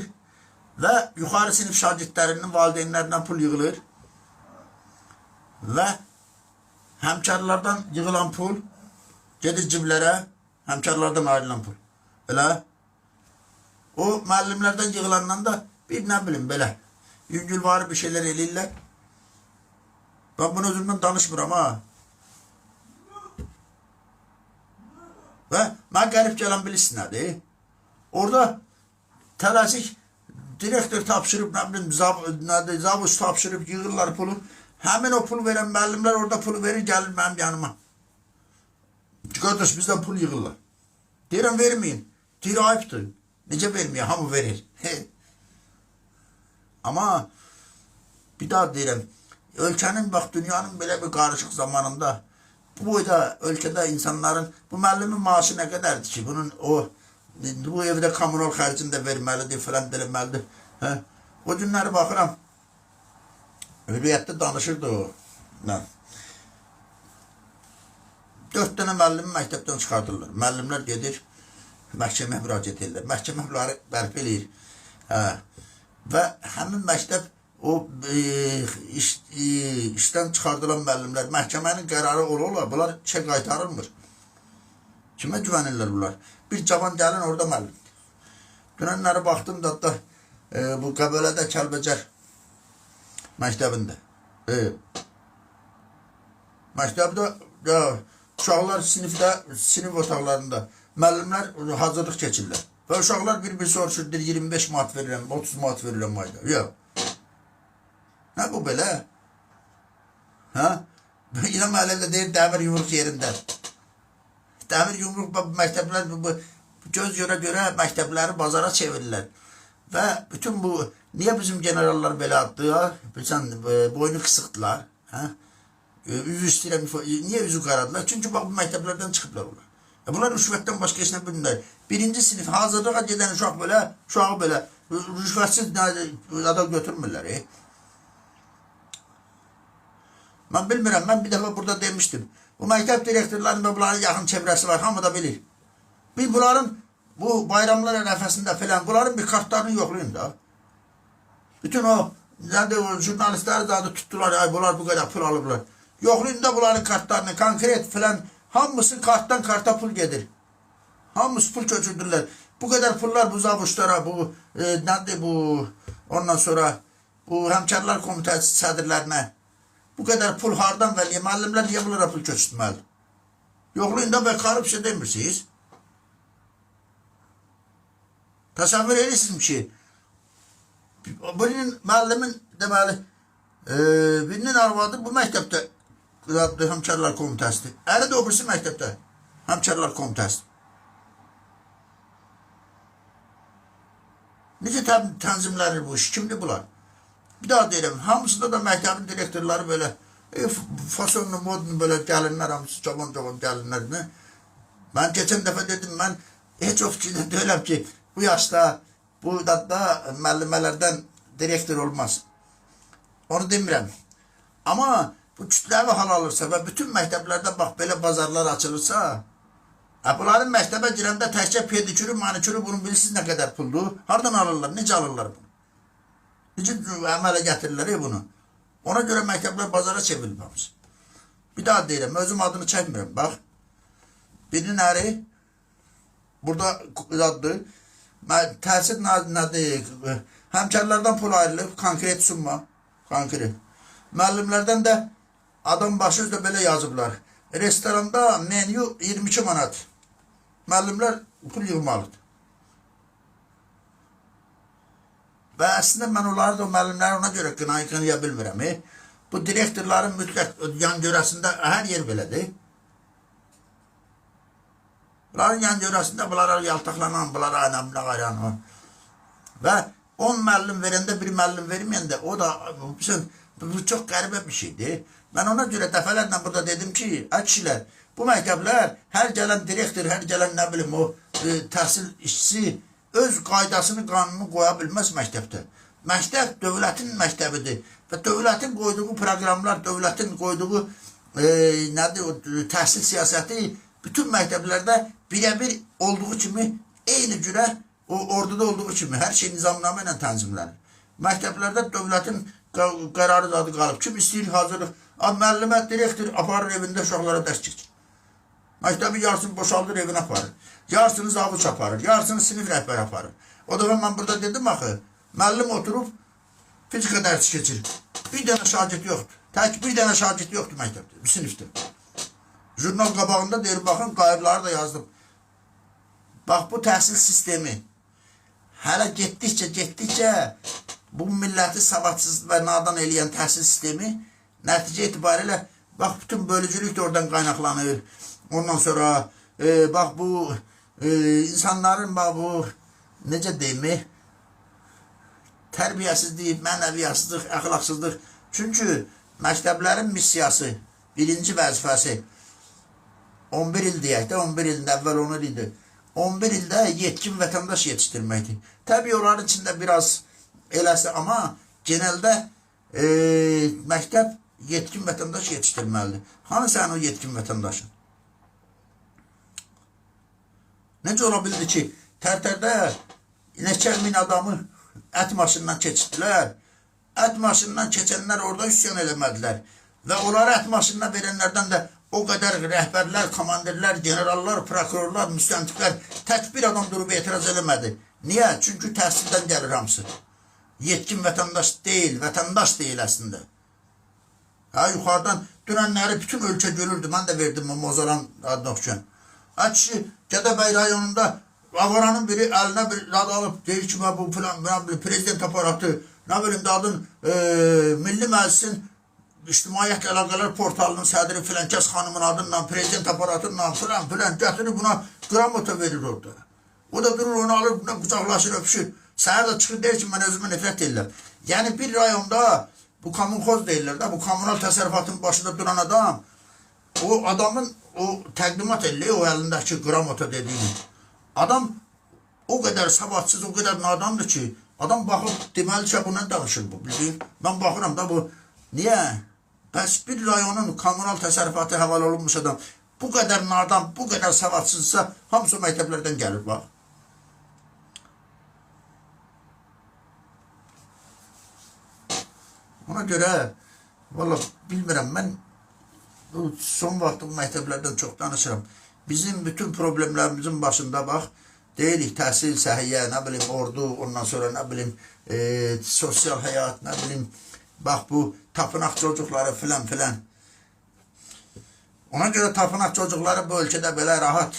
və yuxarı sinif şagirdlərinin valideynlərindən pul yığılır və həmkarlardan yığılan pul gedir ciblərə, həmkarlardan ayrılan pul. Elə? O müəllimlərdən yığılandan da bir nə bilim belə yüngülvari bir şeylər eləyirlər. Ben bunu özümden danışmıram ha. Və mən qərib gələn bilirsin nədir? Orada tələsik direktor tapşırıb, nə bilim, zavuz tapşırıb, yığırlar pulu. Həmin o pul verən müəllimlər orada pulu verir, gəlir mənim yanıma. Qardaş, bizdən pul yığırlar. Deyirəm, verməyin. Deyir, ayıbdır. Necə verməyə? Hamı verir. Amma bir daha deyirəm, ölkənin, bax, dünyanın belə bir qarışıq zamanında bu boyda ölkədə insanların, bu müəllimin maaşı nə qədərdir ki, bunun bu evdə kommunal xərcini də verməlidir, filan eləməlidir. O günləri baxıram, hürriyyətdə danışırdı o. 4 dənə müəllimi məktəbdən çıxardırlar. Müəllimlər gedir, məhkəməyə müraciət edirlər. Məhkəmə bunları bərpa eləyir. Və həmin məktəb o işdən çıxardılan müəllimlər məhkəmənin qərarı ola bunlar işə qaytarılmır. Kimə güvənirlər bunlar? Bir cavan gəlin orada müəllimdir. Dünənləri baxdım da bu Qəbələdə Kəlbəcər məktəbində. Məktəbdə uşaqlar sinif otaqlarında müəllimlər hazırlıq keçirlər. Və uşaqlar bir soruşur, 25 manat verirəm, 30 manat verirəm ayda. Yox. Nə bu belə? Yine mahallede deyir, dəmir yumruq yerində. Dəmir yumruq məktəblər, göz görə məktəbləri bazara çevirirlər. Və bütün bu, niyə bizim generallar belə addılar? Bilsən, boynu qısıqdılar. Üzü istəyirəm, niyə üzü qaradılar? Çünki bax, bu məktəblərdən çıxıblar onlar. Bunlar rüşvətdən başqa işlə bilmirlər. Birinci sinif hazırlığa gedən uşağı belə rüşvətsiz adam götürmürlər. Mən bilmirəm, mən bir dəfə burada demişdim. Bu məktəb direktorlarının və bunların yaxın çevrəsi var, hamı da bilir. Biz bunların, bu bayramlar ərəfəsində filan, bunların bir kartlarını yoxlayın da. Bütün o jurnalistləri da tutdular, ay bunlar bu qədər pul alıblar. Yoxlayın da bunların kartlarını, konkret filan, hamısı kartdan karta pul gedir. Hamısı pul köçürdürlər. Bu qədər pullar bu zavuşlara, ondan sonra bu həmkarlar komitəsi sədrlərinə, bu qədər pul hardan və müəllimlər niyə bunlara pul köçürtməli? Yoxlayın da və korrupsiya demirsiniz. Təsəvvür edirsiniz ki, birinin müəllimin deməli, birinin arvadı bu məktəbdə həmkarlar komitəsidir. Əri də o birisi məktəbdə həmkarlar komitəsidir. Necə tənzimlənir bu iş? Kimdir bunlar? Bir daha deyirəm, hamısında da məktəbin direktorları belə fasonlu, modlu belə gəlinlər, hamısı cavan gəlinlərdir. Mən keçən dəfə dedim, mən heç o fikirdə deyiləm ki, bu yaşda, bu dadda müəllimələrdən direktor olmaz. Onu demirəm. Amma bu kütləvi hal alırsa və bütün məktəblərdə bax, belə bazarlar açılırsa, bunların məktəbə girəndə təkcə pedikürü, manikürü, bunu bilirsiniz nə qədər puldur? Hardan alırlar, necə alırlar bunu? Necə əmələ gətirirlər bunu? Ona görə məktəblər bazara çevrilib hamısı. Bir daha deyirəm, özüm adını çəkmirəm, bax. Birinin əri, burada addır, təhsil nədir, həmkarlardan pul ayrılıb, konkret summa, konkret. Müəllimlərdən də adam başı üzrə belə yazıblar. Restoranda menyu 22 manat. Müəllimlər pul yığmalıdır. Və əslində mən onları da müəllimləri ona görə qınaya bilmirəm. Bu direktorların mütləq yan görəsində hər yer belədir. Bunların yan görəsində bunlara yaltaqlanan, bunlara aynamına qayranan. Və 10 müəllim verəndə bir müəllim verməyəndə o da bu çox qəribə bir şeydir. Mən ona görə dəfələrlə burada dedim ki, kişilər, bu məktəblər hər gələn direktor, hər gələn nə bilim o təhsil işçisi öz qaydasını, qanunu qoya bilməz məktəbdə. Məktəb dövlətin məktəbidir və dövlətin qoyduğu proqramlar, dövlətin qoyduğu təhsil siyasəti bütün məktəblərdə birə-bir olduğu kimi, eyni cürə orduda olduğu kimi hər şey nizamnamə ilə tənzimlənir. Məktəblərdə dövlətin qərarı adı qalıb. Kim istəyir hazırlıq, müəllimə direktor aparır evində uşaqlara dərs keçir. Məktəbi yarısını boşaldır, evinə aparır. Yarısını zavuç aparır, yarısını sinif rəhbəri aparır. O da mən burada dedim axı, müəllim oturub fizika dərsi keçir. Bir dənə şagird yoxdur. Tək bir dənə şagird yoxdur məktəbdə, bir sinifdə. Jurnal qabağında deyir, baxın, qayıbları da yazdım. Bax, bu təhsil sistemi hələ getdikcə bu milləti savadsız və nadan eləyən təhsil sistemi nəticə itibarilə, bax, bütün bölücülük də oradan qaynaqlanır. Ondan sonra, bax, bu insanların, bax, bu, necə deyim, tərbiyəsizlik, mənəviyyətsizlik, əxlaqsızlıq. Çünki məktəblərin missiyası, birinci vəzifəsi, 11 il deyək də, 11 ilin əvvəl 10 il idi. 11 ildə yetkin vətəndaş yetişdirməkdir. Təbii onların içində biraz eləsi, amma genəldə məktəb yetkin vətəndaş yetişdirməlidir. Hanı sənin o yetkin vətəndaşın? Necə ola bildi ki, Tərtərdə neçə min adamı ət maşından keçirdilər. Ət maşından keçənlər orada üsyan eləmədilər. Və onları ət maşından verənlərdən də o qədər rəhbərlər, komandirlər, generallar, prokurorlar, müstəntiqlər tək bir adam durub etiraz eləmədi. Niyə? Çünki təhsildən gəlir hamısı. Yetkin vətəndaş deyil, vətəndaş deyil əslində. Ha, yuxarıdan dünənləri bütün ölkə görürdü. Mən də verdim Mozaran adına oxuyan. Ha, kişi Gədəbəy rayonunda avaranın biri əlinə bir rad alıb deyir ki, bu falan, prezident aparatı, nə bilim də adın Milli Məclisin İctimaiyyət Əlaqələr portalının sədri filankəs xanımın adından, prezident aparatından filan gətirir buna qramota verir orada. O da durur onu alır, buna qucaqlaşır, öpüşür. Səhər də çıxır deyir ki, mən özümə nifrət deyirlər. Yəni bir rayonda bu kommunxoz deyirlər də, bu kommunal təsərrüfatın başında duran adam, o adamın o təqdimat eləyir, o əlindəki qramota dediyini. Adam o qədər savadsız, o qədər nadandır ki, adam baxıb deməli ki, bundan danışır bu, bildiyin. Mən baxıram da bu, niyə? Bəs bir rayonun kommunal təsərrüfatı həvalə olunmuş adam bu qədər nadan, bu qədər savadsızsa, hamısı məktəblərdən gəlir, bax. Ona görə, valla bilmirəm, mən son vaxtı bu məktəblərdən çox danışıram. Bizim bütün problemlərimizin başında, bax, deyilik, təhsil, səhiyyə, nə bilim, ordu, ondan sonra, nə bilim, sosial həyat, nə bilim, bax, bu tapınaq çocukları filan. Ona görə tapınaq çocukları bu ölkədə belə rahat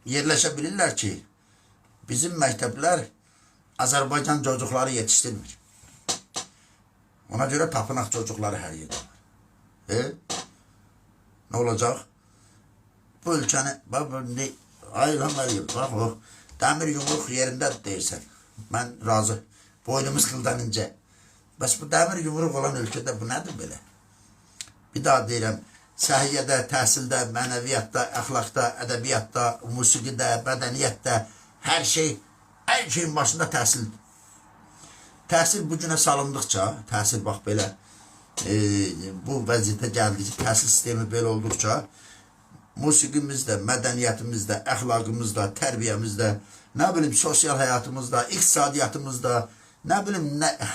yerləşə bilirlər ki, bizim məktəblər Azərbaycan çocukları yetişdirmir. Ona görə tapınaq çocukları hər yerdə var. Nə olacaq? Bu ölkəni, bax, bax, o dəmir yumruq yerində deyirsən. Mən razı. Boynumuz qıldan incə. Bəs bu dəmir yumruq olan ölkədə bu nədir belə? Bir daha deyirəm, səhiyyədə, təhsildə, mənəviyyatda, əxlaqda, ədəbiyyatda, musiqidə, bədəniyyətdə, hər şeyin başında təhsildir. Təhsil bu günə salındıqca, təhsil bax belə, bu vəziyyətə gəldikcə, təhsil sistemi belə olduqca, musiqimizdə, mədəniyyətimizdə, əxlaqımızda, tərbiyəmizdə, nə bilim, sosial həyatımızda, iqtisadiyyatımızda, nə bilim,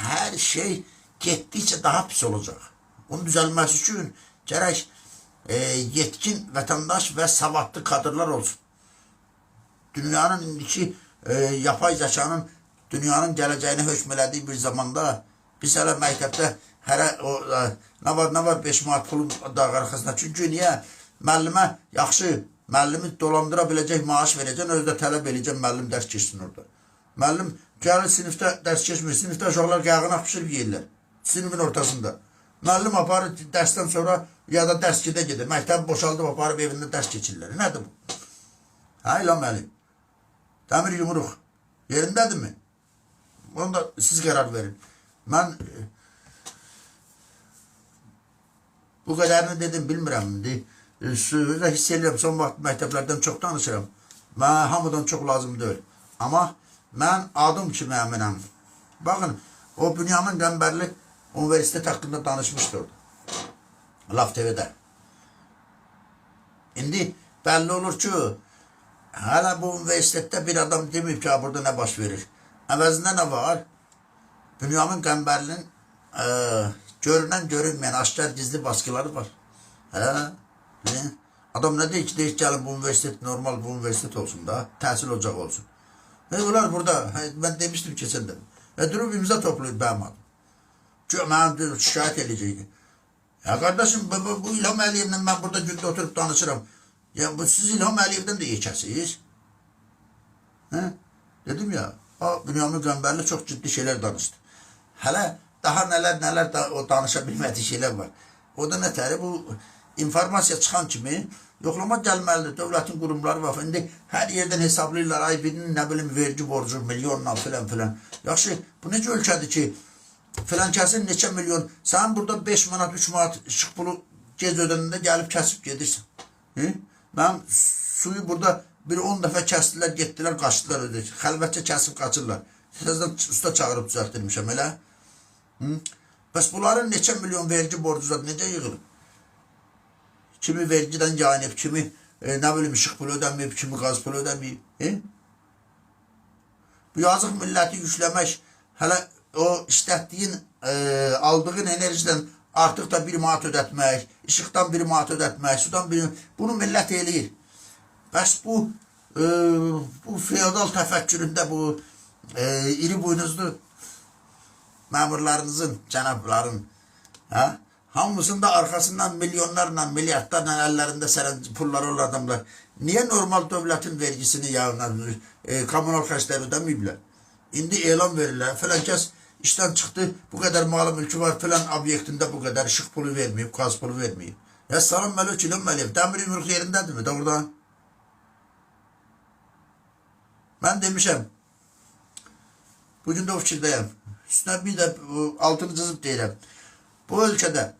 hər şey getdikcə daha pis olacaq. Onun düzəlməsi üçün gərək yetkin vətəndaş və savadlı kadrlar olsun. Dünyanın indiki yapay zəkanın dünyanın gələcəyini hökm elədiyi bir zamanda biz hələ məktəbdə nə var 5 manat pulun dağ arxasında. Çünki niyə? Müəllimə yaxşı, müəllimi dolandıra biləcək maaş verəcək, özü də tələb eləyəcək müəllim dərs keçsin orada. Müəllim gəlir sinifdə dərs keçmir, sinifdə uşaqlar qayğına pişirib yeyirlər, sinifin ortasında. Müəllim aparır dərsdən sonra ya da dərs gedə, məktəbi boşaldıb aparıb evində dərs keçirlər. Nədir bu? Hə, ilan müəllim, dəmir yumruq yerindədir mi? Onu da siz qərar verin. Mən bu qədərini dedim, bilmirəm. Sözdə hiss edirəm, son vaxt məktəblərdən çox danışıram. Mən hamıdan çox lazım deyil. Amma mən adım kimi əminəm. Baxın, o Bünyamin Qəmbərli universitet haqqında danışmışdı orada. Laf TV'də. İndi bəlli olur ki, hələ bu universitetdə bir adam deməyib ki, burada nə baş verir. Əvəzində nə var? Bünyamin Qəmbərlinin görünən, görünməyən, aşkar gizli baskıları var. Adam nə deyir ki, deyir ki, gəlin bu universitet normal bu universitet olsun da, təhsil ocağı olsun. Onlar burada, mən demişdim keçən də. Durub imza toplayıb bənim adım. Mən şikayət edəcəkdim. Ya qardaşım, bu İlham Əliyevlə mən burada gündə oturub danışıram. Siz İlham Əliyevdən də yekəsiniz. Dedim ya, Bünyamin Qəmbərli çox ciddi şeylər danışdı. Hələ daha nələr o danışa bilmədiyi şeylər var. O da nətəri, bu informasiya çıxan kimi yoxlama gəlməlidir. Dövlətin qurumları var. İndi hər yerdən hesablayırlar, ay birinin nə bilim vergi borcu, milyonla filan. Yaxşı, bu necə ölkədir ki, filan kəsin neçə milyon, sən burada 5 manat, 3 manat işıq pulu gec ödənəndə gəlib kəsib gedirsən. Mən suyu burada bir 10 dəfə kəsdilər, getdilər, qaçdılar ödək. Xəlvətcə kəsib qaçırlar. Sizdən usta çağırıb düzəltdirmişəm, elə? Bəs bunların neçə milyon vergi borcular necə yığılıb? Kimi vergiden yayınıb, kimi ne bileyim ışık pulu ödemeyip, kimi gaz pulu ödemeyip. Bu yazıq milləti yükləmək, hələ o işlətdiyin, aldığın enerjiden artıq da 1 manat ödətmək, işıqdan 1 manat ödətmək, sudan 1 manat, bunu millət eləyir. Bəs bu feodal təfəkküründə bu iri buynuzlu məmurlarınızın, cənabların, hamısında arkasından milyonlarla, milyardlarla əllərində pulları olan adamlar niye normal devletin vergisini kommunal xərcləri ödəməyiblər? İndi elan verirlər, filan kəs işten çıktı, bu kadar malı mülkü var, filan obyektinde bu kadar ışık pulu vermeyip, gaz pulu vermeyip. Ya salam mələk iləm mələk, dəmir yumruq yerindədir mi? Doğrudan. Ben demişəm, bugün de o fikirdəyəm. Üstüne bir de altını cızıp deyirəm. Bu ülkede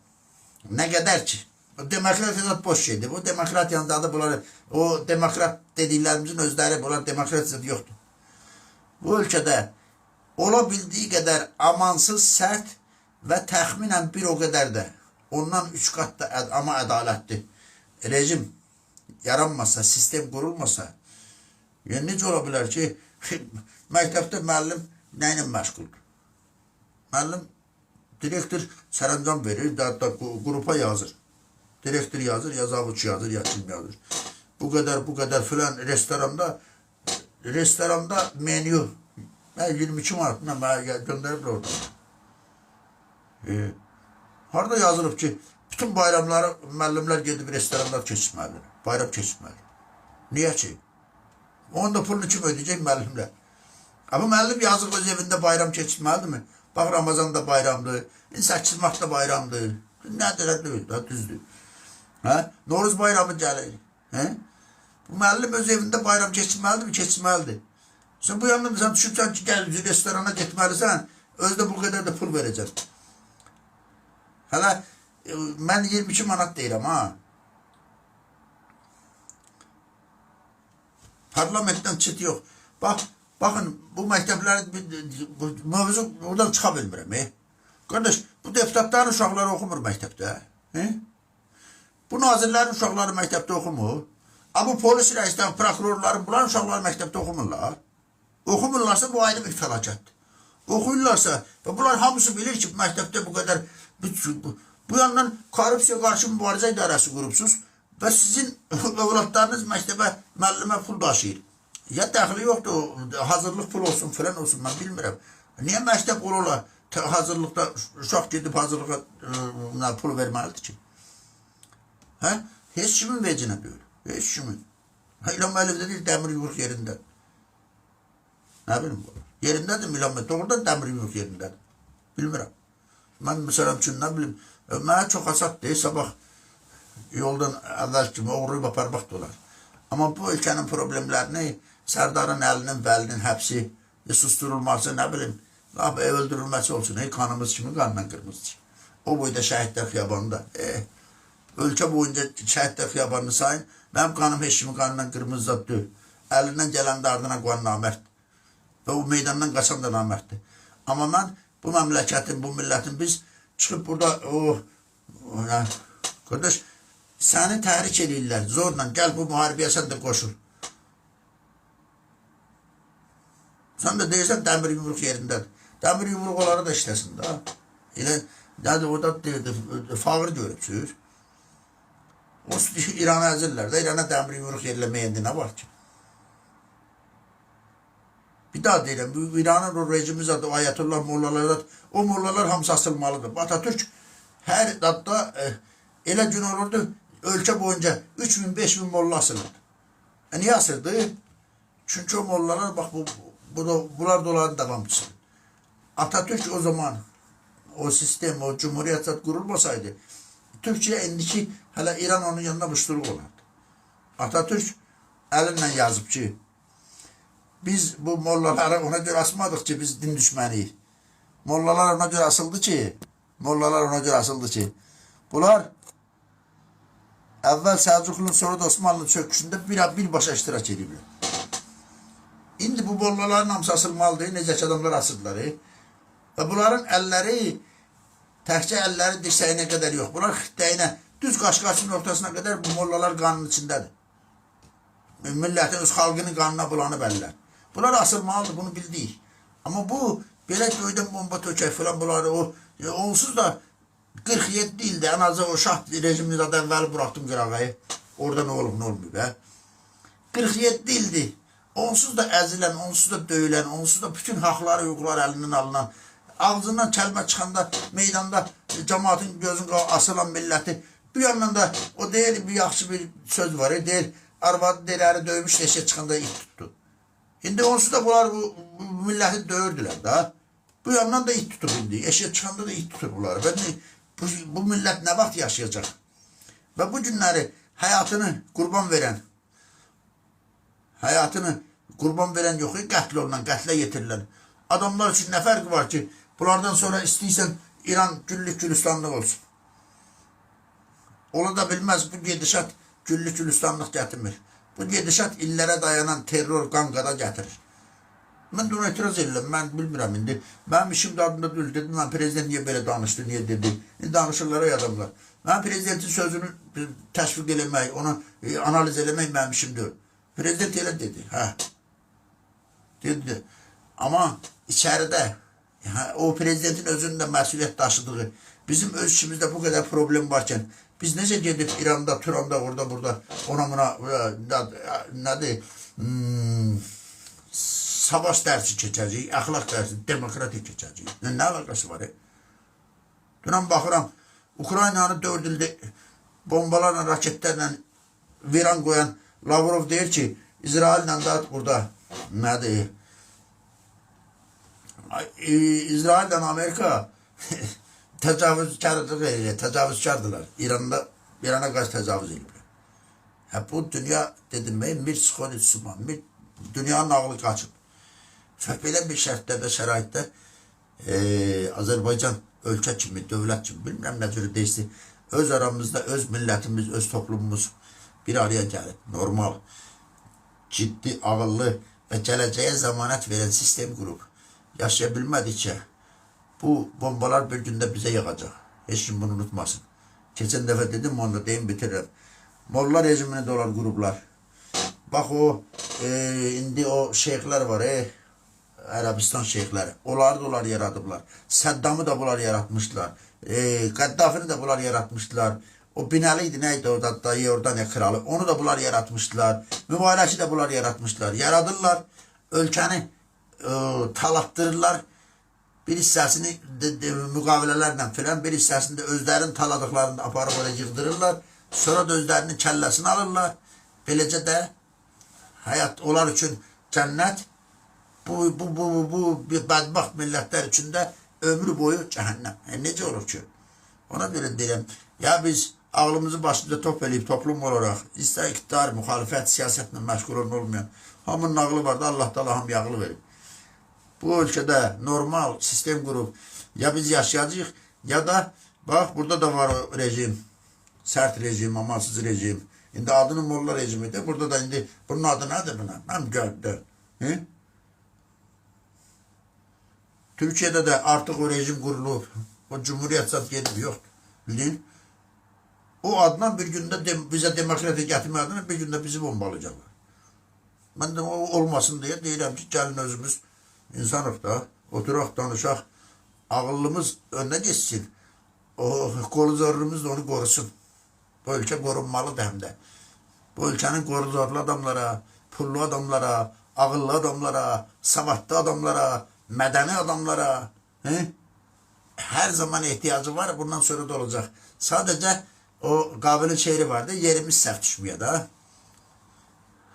ne kadar ki, demokratiya boş şeydir. Bu demokratiyanın adı bunlar, o demokrat dediklərimizin özləri, bunlar demokratiya yoktur. Bu ülkede olabildiği kadar amansız, sert ve təxminən bir o kadar da, ondan 3 kat da ama ədalətli rejim yaranmasa, sistem kurulmasa, yani necə ola bilər ki, məktəbdə müəllim nə ilə məşğuldur? Müəllim, direktor sərəncam verir, da qrupa yazır. Direktor yazır, ya zavutçu yazır, ya kim yazır. Bu kadar filan restoranda menü 22 manatla mənə göndəriblər orada. Harada yazılıb ki, bütün bayramları müəllimlər gedib restoranlar keçirməlidir. Bayram keçirməlidir. Niyə ki? Onun da pulunu kim ödəyəcək? Müəllimlər. Ama müəllim yazıq öz evində bayram keçirməlidir mi? Bak Ramazan'da bayramdır, 8 Mart'da bayramdır. Nədir, düzdür. Noruz bayramı gəlir. Bu müəllim öz evində bayram keçirməlidir mi? Keçirməlidir. Sen bu yandan sen düşübsən ki, gəl restorana getməlisən, özdə bu kadar da pul verəcəksən. Hələ mən 22 manat deyirəm ha. Parlamentdən çıt yox. Bakın bu məktəbləri mövzu oradan çıxa bilmirəm. Qardaş, bu deputatların uşaqları oxumur məktəbdə. Bu nazirlərin uşaqları məktəbdə oxumur. Bu polis rəisdən, prokurorların, bunların uşaqları məktəbdə oxumurlar. Oxumurlarsa bu ayrı bir fəlakətdir. Oxuyurlarsa, ve bunlar hamısı bilir ki, məktəbdə bu kadar, bu yandan korrupsiya qarşı mübarizə idarəsi qurubsuz ve sizin övladlarınız məktəbə, müəllimə pul daşıyır. Ya dəxli yoxdur, hazırlıq pul olsun, filan olsun, mən bilmirəm. Niyə məktəb olurlar, hazırlıqda uşaq gedib hazırlığa pul verməlidir ki? Heç kimin vecinə deyil, heç kimin. İlham Əliyevdə deyil, dəmir yumruq yerində. Ne bileyim bu? Yerindedir Milan doğrudan dəmir yumruq yerindədir. Bilmirəm. Mən məsələn üçün ne bileyim, mənə çox asad deyil, sabah yoldan əvvəl kimi uğrayıb aparmaq da olar. Ama bu ülkenin problemlerini Sərdarın əlinin, vəlinin həbsi, susturulması, ne bileyim, öldürülməsi olsun. Kanımız kimi qanla qırmızı. O boyda şəhidlər xiyabanında. Ölkə boyunca şəhidlər xiyabanını sayın, mənim kanım heç kimi qanla qırmızı deyil. Əlindən gələn də ardına qoyan namərd. Ve o meydandan qaçan da namərddir. Ama ben bu memleketin, bu milletin biz çıkıp burada kardeş seni tahrik edirlər zorla, gel bu müharibəyə sen de koşul. Sen de deyirsən dəmir yumruq yerindədir. Dəmir yumruq onları da işləsin da. Elə o da fağır görübsünüz. O İran'a əzirlər də, İran'a dəmir yumruq yerləməyəndə nə var ki? Bir daha deyirəm, bu İran'ın o rejimi zaten ayətullah mollaları, o mollalar hamısı asılmalıdır. Atatürk her dadda elə gün olurdu, ölkə boyunca 3000-5000 molla asılırdı. Niye asıldı? Çünkü o mollalar, bak bunlar da onların davamcısı. Atatürk o zaman, o sistem, o cumhuriyet kurulmasaydı, Türkçe'ye indiki, hala İran onun yanına müştürük olardı. Atatürk elinle yazıp ki, biz bu mollaları ona göre asmadık ki biz din düşmeniyiz. Mollalar ona göre asıldı ki, bunlar evvel Selçuklu'nun sonra da Osmanlı'nın çöküşünde bir başa iştirak ediblər. İndi bu mollaların hamısı asılmalıdır, necə ki adamlar asıldılar. Ve bunların elleri, təkcə elleri dirsəyinə kadar yok. Bunlar xittəyinə, düz Qaşqaşın ortasına kadar bu mollalar qanın içindədir. millətin öz xalqının qanına bulanıb əllər. Bunlar asılmalıdır, bunu bildik. Amma bu, belə göydən bomba tökək filan bunları, onsuz da 47 ildə ən azı o şah rejimini zaten əvvəli buraxdım qırağayı. Orada nə olub, nə olmuyor be? 47 ildir. Onsuz da əzilən, onsuz da döyülən, onsuz da bütün haqları, hüquqları əlindən alınan, ağzından kəlmə çıxanda, meydanda cəmaatın gözünə asılan milləti, bu yandan da o deyil, bir yaxşı bir söz var, deyil, arvadı deyil, əri döymüş, eşə çıxanda it tutdu. İndi onsuz da bunlar bu milləti döyürdülər da. Bu yandan da it tutur indi, eşə çıxanda da it tutur bunlar. Bu millət nə vaxt yaşayacaq? Və bu günləri həyatını qurban verən yox, qətl olunan, qətlə yetirilən adamlar üçün nə fərqi var ki, bunlardan sonra istəyirsən İran güllük gülistanlıq olsun. Ola da bilməz, bu gedişat güllük gülistanlıq gətirmir. Bu gedişat illərə dayanan terror, qanqada gətirir. Mən də ona etiraz edirəm, mən bilmirəm indi. Mənim işim dadında deyil, dedim, mən prezident niyə belə danışdı, niyə dedi. İndi danışırlar o adamlar. Mən prezidentin sözünü təşviq eləmək, onu analiz eləmək mənim işim deyil. Prezident elə dedi, dedi. Amma içəridə, o prezidentin özünün də məsuliyyət daşıdığı, bizim öz işimizdə bu qədər problem varkən, biz necə gedib İranda, Turanda, orada, burada, ona buna, nədir, savaş dərsi keçəcəyik, əxlaq dərsi, demokratik keçəcəyik. Nə əlaqəsi var? Dünən baxıram, Ukraynanı 4 ildə bombalarla, raketlərlə viran qoyan Lavrov deyir ki, İsraillə də burada, nədir, İsraillə Amerika təcavüzkardırlar. İrana qarşı təcavüz ediblər. Bu dünya, dedim, bir psixolojisi var, dünyanın ağlı qaçıb. Belə bir şərtlərdə, şəraitdə Azərbaycan ölkə kimi, dövlət kimi, bilmirəm nə cürü deyilsin, öz aramızda, öz millətimiz, öz toplumumuz bir araya gəlib, normal, ciddi, ağıllı və gələcəyə zəmanət verən sistem qurub. Yaşaya bilmədikcə, bu bombalar bir gündə bizə yağacaq. Heç kim bunu unutmasın. Keçən dəfə dedim, onu da deyim, bitirirəm. Molla rejimini də onlar qurublar. Bax o, indi o şeyxlər var, Ərəbistan şeyxləri. Onları da onlar yaradıblar. Səddamı da bunlar yaratmışdılar. Qəddafini də bunlar yaratmışdılar. O Binəli idi, neydi orada, dayı Yordaniya kralı. Onu da bunlar yaratmışdılar. Mübarəki də bunlar yaratmışdılar. Yaradırlar, ölkəni talattırırlar. Bir hissəsini müqavilələrlə filan, bir hissəsini də özlərinin taladıqlarını aparıb oraya yığdırırlar. Sonra da özlərinin kəlləsini alırlar. Beləcə də həyat onlar üçün cənnət, bu bədbaxt millətlər üçün də ömrü boyu cəhənnəm. Necə olur ki? Ona görə deyirəm, ya biz ağlımızı başımıza top eləyib toplum olaraq, istər iqtidar, müxalifət, siyasətlə məşğul olmayan, hamının ağlı var da Allah da hamı yağlı verib. Bu ölkədə normal sistem qurub, ya biz yaşayacağıq, ya da, bax, burada da var o rejim, sərt rejim, amansız rejim. İndi adını molla rejimidir, burada da indi, bunun adı nədir buna? Mən gördüm. Türkiye'də də artıq o rejim qurulub, o cumhuriyyət zat gedib, yoxdur, bildin? O adına bir gündə bizə demokratiya gətirmək adına bir gündə bizi bombalayacaqlar. Mən də o olmasın deyə deyirəm ki, gəlin özümüz insanıq da, oturaq, danışaq, ağıllımız önünə geçsin, o qolu zorluğumuz da onu qorusun. Bu ölkə qorunmalıdır həm də. Bu ölkənin qoruzorlu adamlara, pullu adamlara, ağıllı adamlara, savadlı adamlara, mədəni adamlara hər zaman ehtiyacı var, bundan sonra da olacaq. Sadəcə o qabilin şeiri vardı, yerimiz səhv düşmüyor da.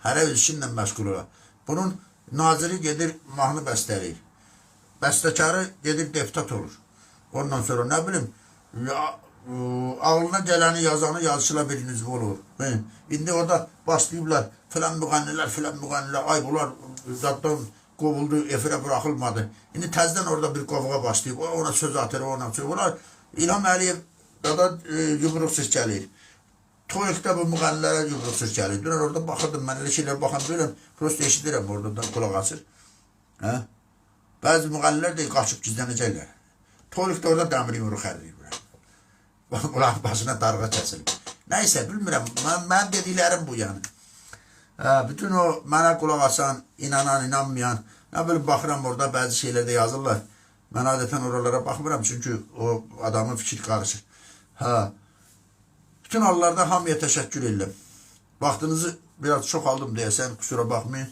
Hərə öz işinlə məşğul olar. Bunun naziri gedir mahnı bəstələyir. Bəstəkarı gedir deputat olur. Ondan sonra nə bilim, ağlına gələni yazanı yazışıla bir nüzvü olur. İndi orada başlayıblar, filan müğənnilər, ay bunlar zaddan qovuldu, efirə bırakılmadı. İndi təzdən orada bir qovuğa başlayıb, ona söz atır, ona söz. Bunlar İlham Əliyev da yumruqsuz gəlir. Toyuqda bu müğənnilərə yumruqsuz gəlir. Dünən orada baxırdım, mən elə şeylər baxan deyiləm, prosto eşidirəm oradan qulaq açır. Bəzi müğənnilər də qaçıb gizlənəcəklər. Toyuqda orada dəmir yumruq xərləyiblər. Bunların başına darğa kəsilir. Nəysə, bilmirəm, mən dediklərim bu yəni. Bütün o mənə qulaq asan, inanan, inanmayan, nə bilim baxıram orada bəzi şeylərdə yazırlar. Mən adətən oralara baxmıram çünki o adamın fikir qarışır. Bütün hallarda hamıya təşəkkür edirəm. Vaxtınızı biraz çox aldım deyəsən, kusura baxmayın.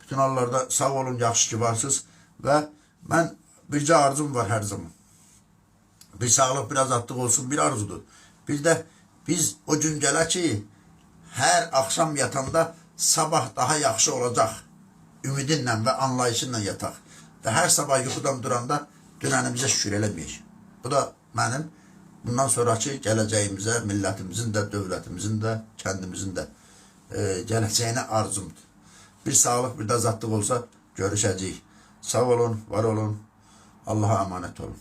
Bütün hallarda sağ olun, yaxşı ki varsınız və mən bircə arzum var hər zaman. Bir sağlıq, biraz azadlıq olsun, bir arzudur. Bir də biz o gün gələ ki, hər axşam yatanda sabah daha yaxşı olacaq ümidinlə və anlayışınla yataq. Və hər sabah yuxudan duranda dünənimizə şükür eləməyək. Bu da mənim bundan sonraki gələcəyimizə, millətimizin də, dövlətimizin də, kəndimizin də gələcəyinə arzumdur. Bir sağlıq, bir də azadlıq olsa görüşəcəyik. Sağ olun, var olun. Allah'a emanet olun.